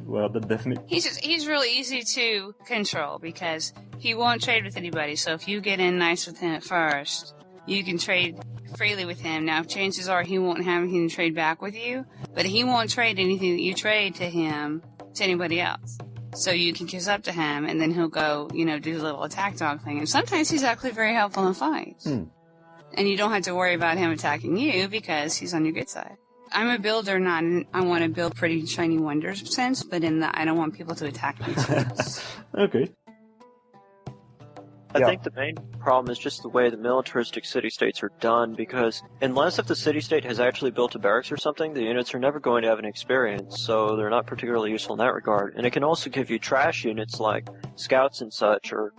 Well, definitely. He's really easy to control because he won't trade with anybody. So if you get in nice with him at first, you can trade freely with him. Now, chances are he won't have anything to trade back with you, but he won't trade anything that you trade to him to anybody else. So you can kiss up to him, and then he'll go, you know, do the little attack dog thing. And sometimes he's actually very helpful in fights. And you don't have to worry about him attacking you because he's on your good side. I'm a builder, not in, I want to build pretty shiny wonders sense, but in the I don't want people to attack me sense. Okay. I think the main problem is just the way the militaristic city-states are done, because unless if the city-state has actually built a barracks or something, the units are never going to have an experience, so they're not particularly useful in that regard. And it can also give you trash units like scouts and such, or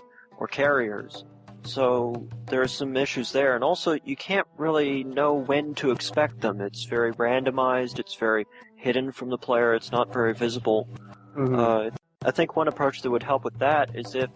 carriers. So there are some issues there, and also you can't really know when to expect them. It's very randomized, it's very hidden from the player, it's not very visible. I think one approach that would help with that is if,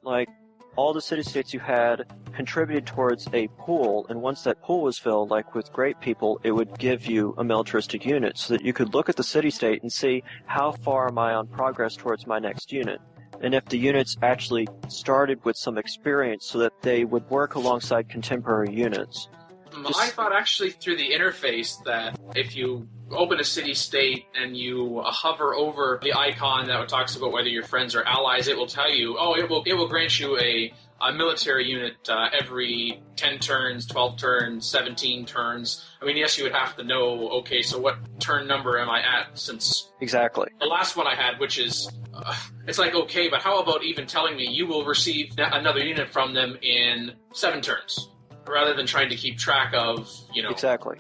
like, all the city-states you had contributed towards a pool, and once that pool was filled, like with great people, it would give you a militaristic unit, so that you could look at the city-state and see how far am I on progress towards my next unit. And if the units actually started with some experience so that they would work alongside contemporary units. I thought actually through the interface that if you open a city-state and you hover over the icon that talks about whether your friends or allies, it will tell you, it will grant you a military unit every 10 turns, 12 turns, 17 turns. I mean, yes, you would have to know, okay, so what turn number am I at since... Exactly. The last one I had, which is... it's like, okay, but how about even telling me you will receive another unit from them in 7 turns? rather than trying to keep track of, Exactly.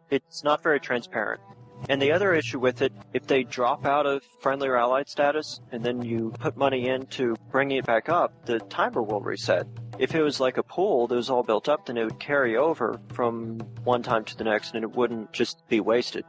It's not very transparent. And the other issue with it, if they drop out of friendly or allied status, and then you put money into bringing it back up, the timer will reset. If it was like a pool that was all built up, then it would carry over from one time to the next, and it wouldn't just be wasted.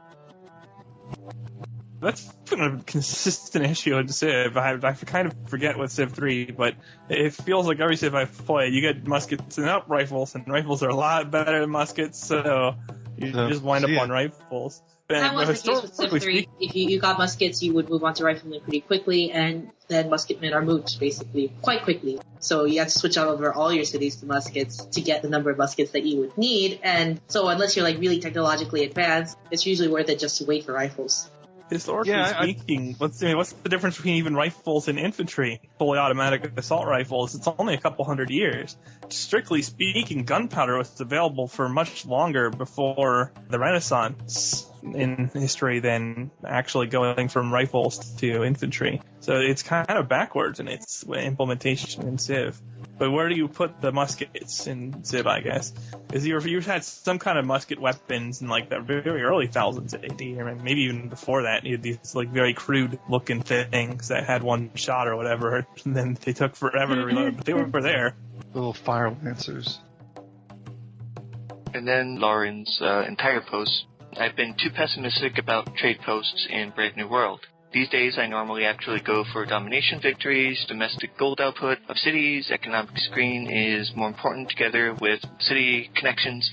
That's been a consistent issue in Civ. I kind of forget with Civ 3, but it feels like every Civ I've played, you get muskets and rifles, and rifles are a lot better than muskets, so you just wind up on rifles. That was the case with Civ 3. If you got muskets, you would move on to riflemen pretty quickly, and then musketmen are moved, basically, quite quickly. So you have to switch over all your cities to muskets to get the number of muskets that you would need, and so unless you're really technologically advanced, it's usually worth it just to wait for rifles. Historically speaking, what's the difference between even rifles and infantry? Fully automatic assault rifles, it's only a couple hundred years. Strictly speaking, gunpowder was available for much longer before the Renaissance in history than actually going from rifles to infantry. So it's kind of backwards in its implementation in Civ. But where do you put the muskets in Civ, I guess? Because you've had some kind of musket weapons in the very early thousands AD, or maybe even before that. You had these very crude looking things that had one shot or whatever, and then they took forever to reload, but they were there. Little fire lancers. And then Lauren's entire post. I've been too pessimistic about trade posts in Brave New World. These days, I normally actually go for domination victories, domestic gold output of cities, economic screen is more important together with city connections.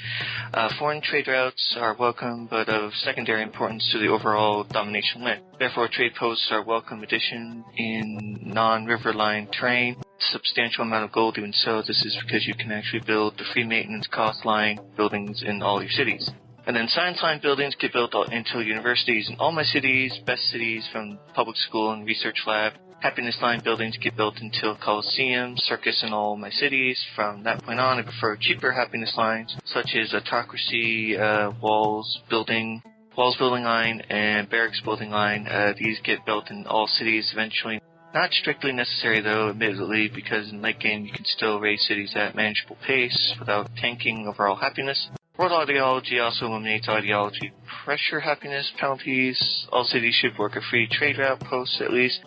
Foreign trade routes are welcome, but of secondary importance to the overall domination win. Therefore, trade posts are welcome addition in non-riverline terrain. Substantial amount of gold even so. This is because you can actually build the free maintenance cost line buildings in all your cities. And then science line buildings get built into universities in all my cities, best cities from public school and research lab. Happiness line buildings get built into Coliseum, circus in all my cities. From that point on, I prefer cheaper happiness lines, such as Autocracy, Walls building line, and Barracks building line. These get built in all cities eventually. Not strictly necessary though, admittedly, because in late game you can still raise cities at manageable pace without tanking overall happiness. World ideology also eliminates ideology pressure happiness penalties. All cities should work a free trade route post at least,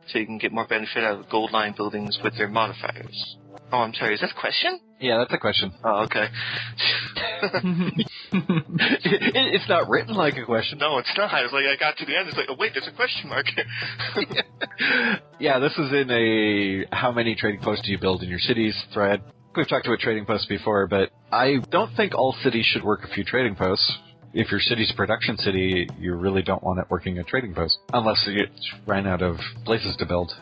so you can get more benefit out of gold line buildings with their modifiers. Oh, I'm sorry, is that a question? Yeah, that's a question. Oh, okay. It's not written like a question. No, it's not. It's like I got to the end, it's like, oh wait, there's a question mark. Yeah, this is in a how many trading posts do you build in your cities thread. We've talked about trading posts before, but I don't think all cities should work a few trading posts. If your city's a production city, you really don't want it working a trading post, unless you ran out of places to build.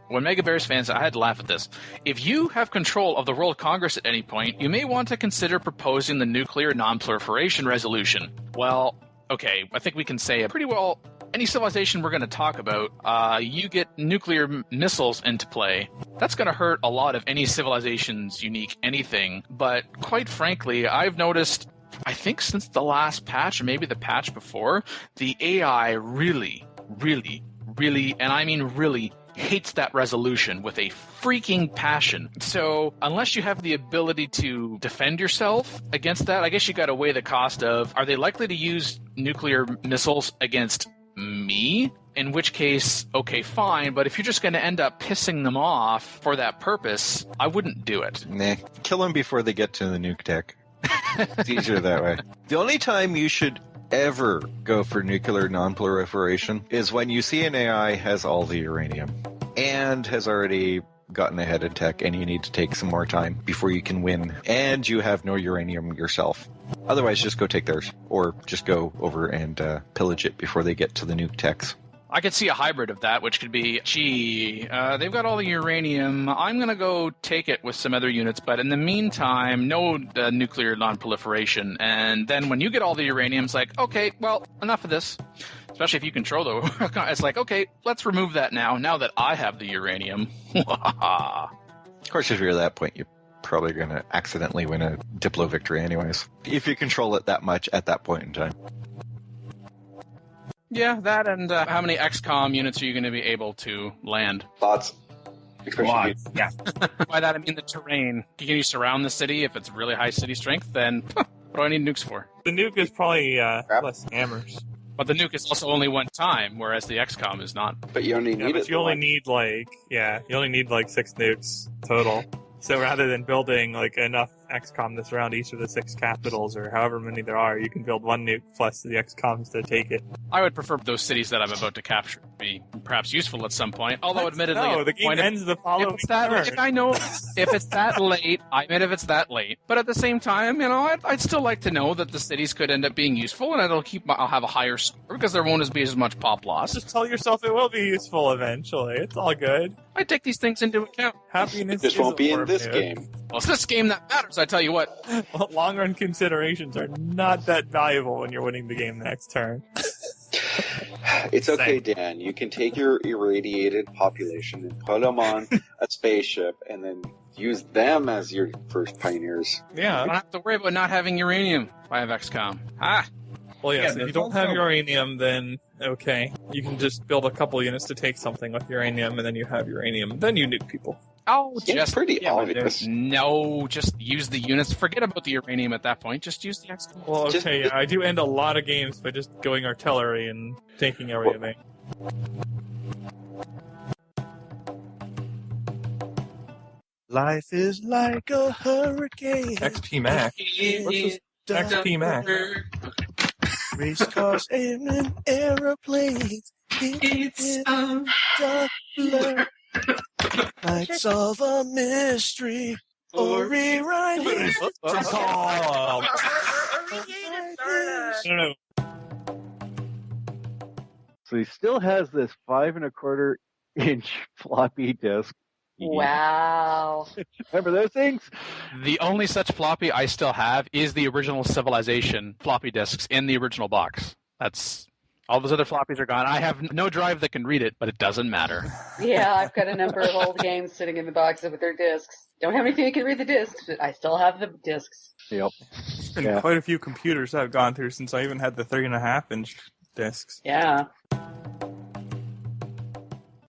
When Mega Bears fans, I had to laugh at this. If you have control of the World Congress at any point, you may want to consider proposing the Nuclear Non-Proliferation Resolution. Well, okay, I think we can say pretty well any civilization we're going to talk about, you get nuclear missiles into play. That's going to hurt a lot of any civilization's unique anything. But quite frankly, I've noticed, I think since the last patch, or maybe the patch before, the AI really, and I mean really, hates that resolution with a freaking passion. So unless you have the ability to defend yourself against that, I guess you got to weigh the cost of, are they likely to use nuclear missiles against me? In which case, okay, fine, but if you're just going to end up pissing them off for that purpose, I wouldn't do it. Nah, kill them before they get to the nuke tech. It's easier that way. The only time you should ever go for nuclear non-proliferation is when you see an AI has all the uranium and has already gotten ahead in tech, and you need to take some more time before you can win, and you have no uranium yourself. Otherwise, just go take theirs, or just go over and pillage it before they get to the nuke techs. I could see a hybrid of that, which could be, they've got all the uranium. I'm going to go take it with some other units, but in the meantime, no nuclear non-proliferation. And then when you get all the uranium, it's like, okay, well, enough of this. Especially if you control the... It's like, okay, let's remove that now that I have the uranium. Of course, if you're at that point, you're probably going to accidentally win a Diplo victory anyways. If you control it that much at that point in time. Yeah, that and how many XCOM units are you going to be able to land? Lots. Especially yeah. By that I mean the terrain. Can you surround the city if it's really high city strength? Then what do I need nukes for? The nuke is probably less hammers. But the nuke is also only one time, whereas the XCOM is not. But you only need you only need you only need 6 nukes total. So rather than building enough XCOM to surround each of the 6 capitals or however many there are, you can build 1 nuke plus the XCOMs to take it. I would prefer those cities that I'm about to capture to be perhaps useful at some point. Although, admittedly, no, the game ends the following turn. I know if it's that late, I admit if it's that late. But at the same time, I'd still like to know that the cities could end up being useful, and I'll have a higher score because there won't be as much pop loss. Just tell yourself it will be useful eventually. It's all good. I take these things into account. Happiness just won't be in this game. Well, it's this game that matters, I tell you what. Well, long-run considerations are not that valuable when you're winning the game next turn. It's okay, Dan. You can take your irradiated population and put them on a spaceship and then use them as your first pioneers. Yeah, I don't have to worry about not having uranium if I have XCOM. Well, yes, if you don't have uranium, then okay. You can just build a couple units to take something with uranium, and then you have uranium. Then you nuke people. Oh, it's pretty obvious. No, just use the units. Forget about the uranium at that point. Just use the XCOM. Well, okay, yeah, I do end a lot of games by just going artillery and taking everything. Life is like a hurricane. XP Mac. XP Mac. Race cars aiming aeroplanes. It's a dark blur. Might solve a mystery or rewrite it. So he still has this 5 1/4 inch floppy disk. Wow. Remember those things? The only such floppy I still have is the original Civilization floppy disks in the original box. That's all those other floppies are gone. I have no drive that can read it, but it doesn't matter. Yeah, I've got a number of old games sitting in the box with their discs. Don't have anything that can read the discs, but I still have the discs. Yep. There's been quite a few computers I've gone through since I even had the 3.5 inch discs. Yeah.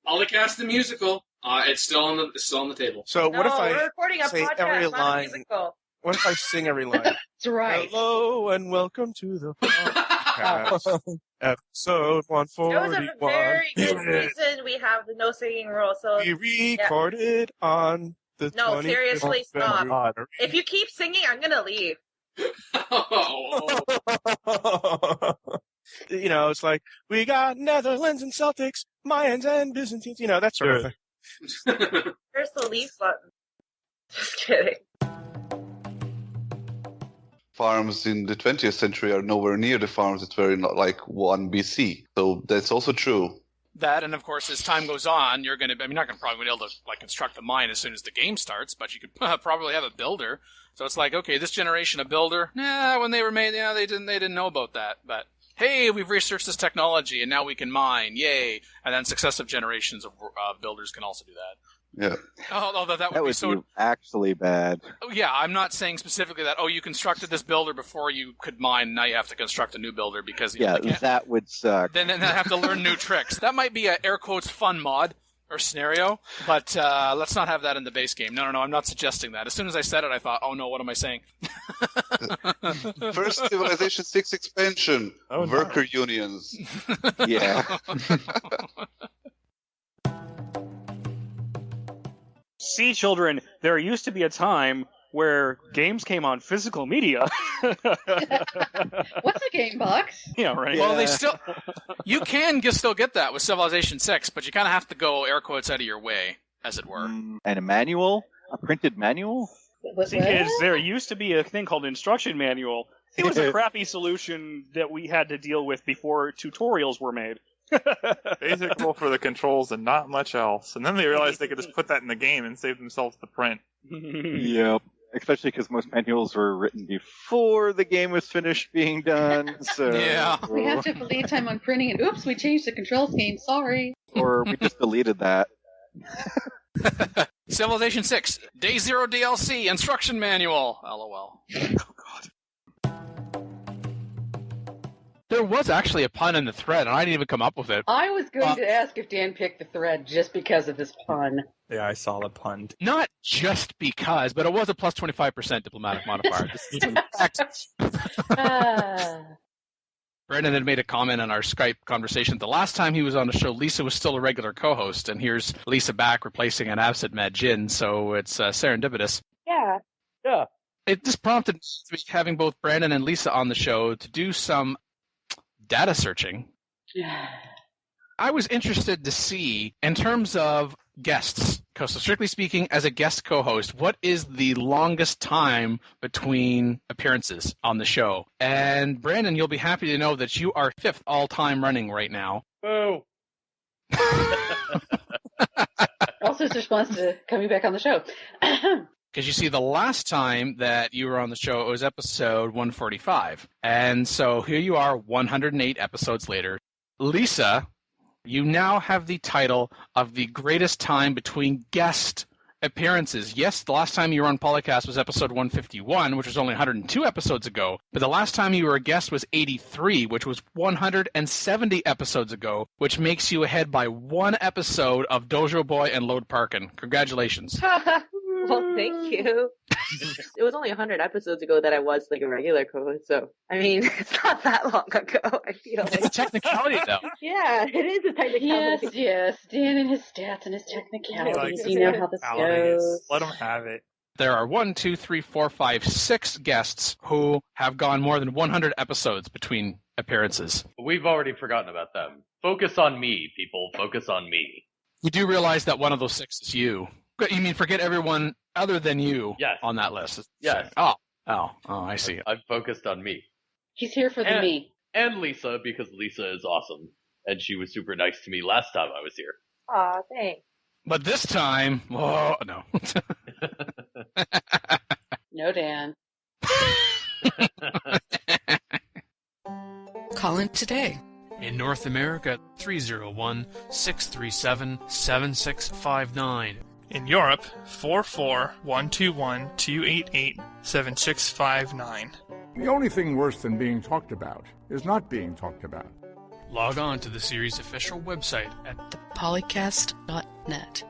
PolyCast the musical. It's still on the table. So what if I we're recording a say podcast, every not a line? musical. What if I sing every line? That's right. Hello and welcome to the podcast. Episode 141. That was a very good reason we have the no singing rule. So we recorded on the No, seriously, stop. February. If you keep singing, I'm gonna leave. It's like, we got Netherlands and Celtics, Mayans and Byzantines, that sort of thing. There's the leave button. Just kidding. Farms in the 20th century are nowhere near the farms that were in 1 BC. So that's also true. That, and of course, as time goes on, you're not going to probably be able to construct the mine as soon as the game starts, but you could probably have a builder. So it's like, okay, this generation of builder, when they were made, they didn't know about that, but hey, we've researched this technology and now we can mine, yay! And then successive generations of builders can also do that. Yeah. Although that would be so actually bad. Oh, yeah, I'm not saying specifically that. Oh, you constructed this builder before you could mine. Now you have to construct a new builder because that would suck. Then I have to learn new tricks. That might be a air quotes fun mod or scenario, but let's not have that in the base game. No, I'm not suggesting that. As soon as I said it, I thought, oh no, what am I saying? First Civilization 6 expansion, worker unions. Yeah. See, children, there used to be a time where games came on physical media. What's a game box? Yeah, right. Well, you can still get that with Civilization 6, but you kind of have to go air quotes out of your way, as it were. And a manual? A printed manual? See, kids, there used to be a thing called instruction manual. It was a crappy solution that we had to deal with before tutorials were made. Basic rule for the controls and not much else. And then they realized they could just put that in the game and save themselves the print. Yep. Especially because most manuals were written before the game was finished being done. So yeah. We have to have a lead time on printing, and oops, we changed the control scheme. Sorry. Or we just deleted that. Civilization 6, Day 0 DLC, Instruction Manual. LOL. There was actually a pun in the thread, and I didn't even come up with it. I was going to ask if Dan picked the thread just because of this pun. Yeah, I saw the pun. Not just because, but it was a plus 25% diplomatic modifier. Brandon had made a comment on our Skype conversation. The last time he was on the show, Lisa was still a regular co-host, and here's Lisa back replacing an absent Mad Jin, so it's serendipitous. Yeah. Yeah. It just prompted me having both Brandon and Lisa on the show to do some data searching. I was interested to see, in terms of guests, so strictly speaking, as a guest co-host, what is the longest time between appearances on the show? And Brandon, you'll be happy to know that you are 5th all-time running right now. Boo! Also, his response to coming back on the show. Because you see, the last time that you were on the show, it was episode 145. And so here you are, 108 episodes later. Lisa, you now have the title of the greatest time between guest appearances. Yes, the last time you were on PolyCast was episode 151, which was only 102 episodes ago. But the last time you were a guest was 83, which was 170 episodes ago, which makes you ahead by 1 episode of Dojo Boy and Load Parkin. Congratulations. Well, thank you. It was only 100 episodes ago that I was like a regular co-host, so I mean, it's not that long ago. I feel it's a technicality, though. Yeah, it is a technicality. Yes. Dan and his stats and his technicalities. Like, You know how this goes. Let them have it. There are 6 guests who have gone more than 100 episodes between appearances. We've already forgotten about them. Focus on me, people. Focus on me. You do realize that one of those 6 is you. You mean forget everyone other than you on that list? Yes. Oh, I see. I'm focused on me. He's here for the me. And Lisa, because Lisa is awesome. And she was super nice to me last time I was here. Aw, thanks. But this time, oh, no. No, Dan. Call in today. In North America, 301-637-7659. In Europe, 44121-288-7659. The only thing worse than being talked about is not being talked about. Log on to the series' official website at PolyCast.net.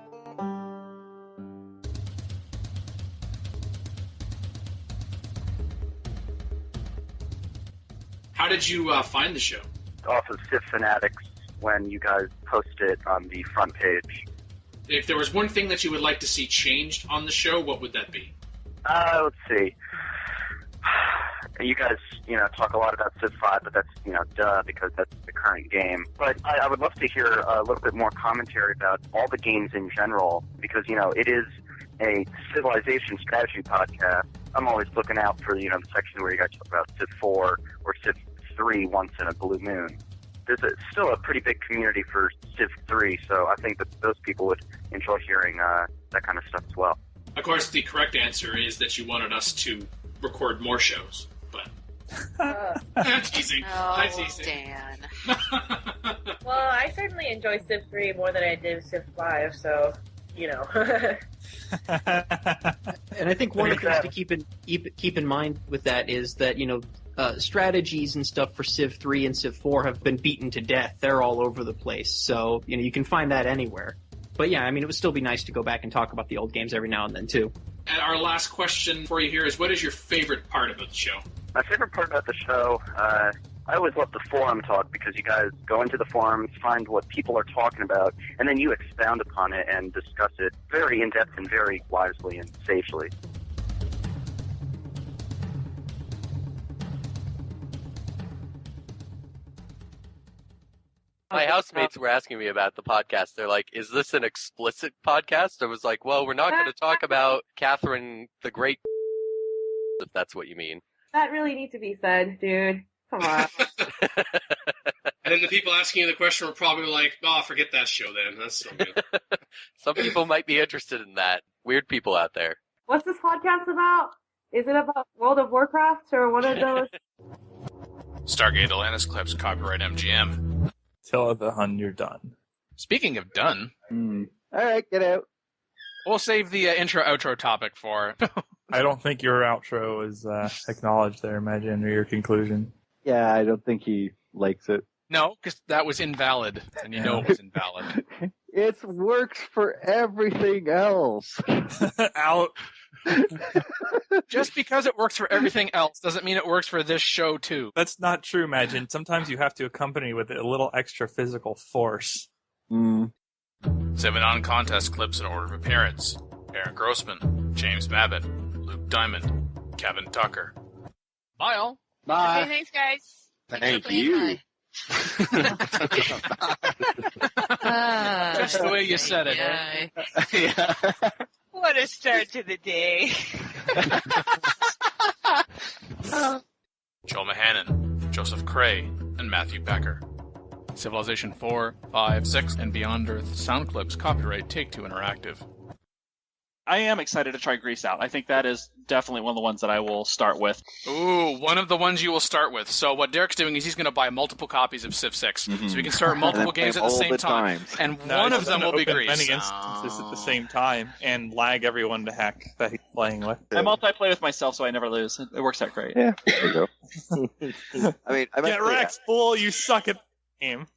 How did you find the show? Off of Civ Fanatics when you guys post it on the front page. If there was one thing that you would like to see changed on the show, what would that be? Let's see. You guys, talk a lot about Civ 5, but that's, duh, because that's the current game. But I would love to hear a little bit more commentary about all the games in general, because, it is a civilization strategy podcast. I'm always looking out for, the section where you guys talk about Civ 4 or Civ 3 once in a blue moon. There's still a pretty big community for Civ 3, so I think that those people would enjoy hearing that kind of stuff as well. Of course, the correct answer is that you wanted us to record more shows, but... I'm teasing. I'm teasing. Dan. Well, I certainly enjoy Civ 3 more than I did Civ 5, so, And I think one of the things to keep in mind with that is that, strategies and stuff for Civ 3 and Civ 4 have been beaten to death. They're all over the place. So, you can find that anywhere. But yeah, it would still be nice to go back and talk about the old games every now and then, too. And our last question for you here is, what is your favorite part about the show? My favorite part about the show, I always love the forum talk, because you guys go into the forums, find what people are talking about, and then you expound upon it and discuss it very in-depth and very wisely and sagely. My housemates were asking me about the podcast. They're like, is this an explicit podcast? I was like, well, we're not going to talk about Catherine the Great, if that's what you mean. That really needs to be said, dude. Come on. And then the people asking you the question were probably like, oh, forget that show then. That's so good. Some people might be interested in that. Weird people out there. What's this podcast about? Is it about World of Warcraft or one of those? Stargate Atlantis Clips, copyright MGM. Till the Hun, you're done. Speaking of done. All right, get out. We'll save the intro-outro topic for... I don't think your outro is acknowledged there, Imagine, or your conclusion. Yeah, I don't think he likes it. No, because that was invalid, and you know it was invalid. It works for everything else. Out. Just because it works for everything else doesn't mean it works for this show, too. That's not true, Imagine. Sometimes you have to accompany with a little extra physical force. 7 on-contest clips in order of appearance. Aaron Grossman, James Babbitt, Luke Diamond, Kevin Tucker. Bye, all. Okay, thanks, guys. Thank you. Just the way you said it. Yeah. What a start to the day. Joel Mahanan, Joseph Cray, and Matthew Becker. Civilization 4, 5, 6, and Beyond Earth sound clips copyright Take-Two Interactive. I am excited to try Grease Out. I think that is definitely one of the ones that I will start with. Ooh, one of the ones you will start with. So what Derek's doing is he's going to buy multiple copies of Civ 6, so he can start multiple games at the same time. And one of them will be Grease. Many instances at the same time and lag everyone to heck that he's playing with. I multiplay with myself, so I never lose. It works out great. Yeah, there you go. Get Rex, fool! You suck at the game.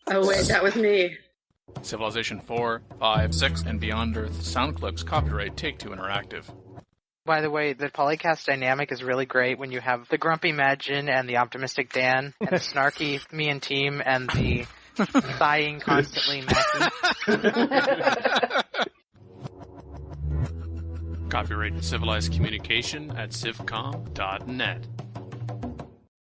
Oh wait, that was me. Civilization 4, 5, 6, and Beyond Earth sound clips copyright Take-Two Interactive. By the way, the PolyCast dynamic is really great when you have the grumpy Majin and the optimistic Dan, and the snarky me and team, and the sighing constantly Mackie. Copyright Civilized Communication at civcom.net.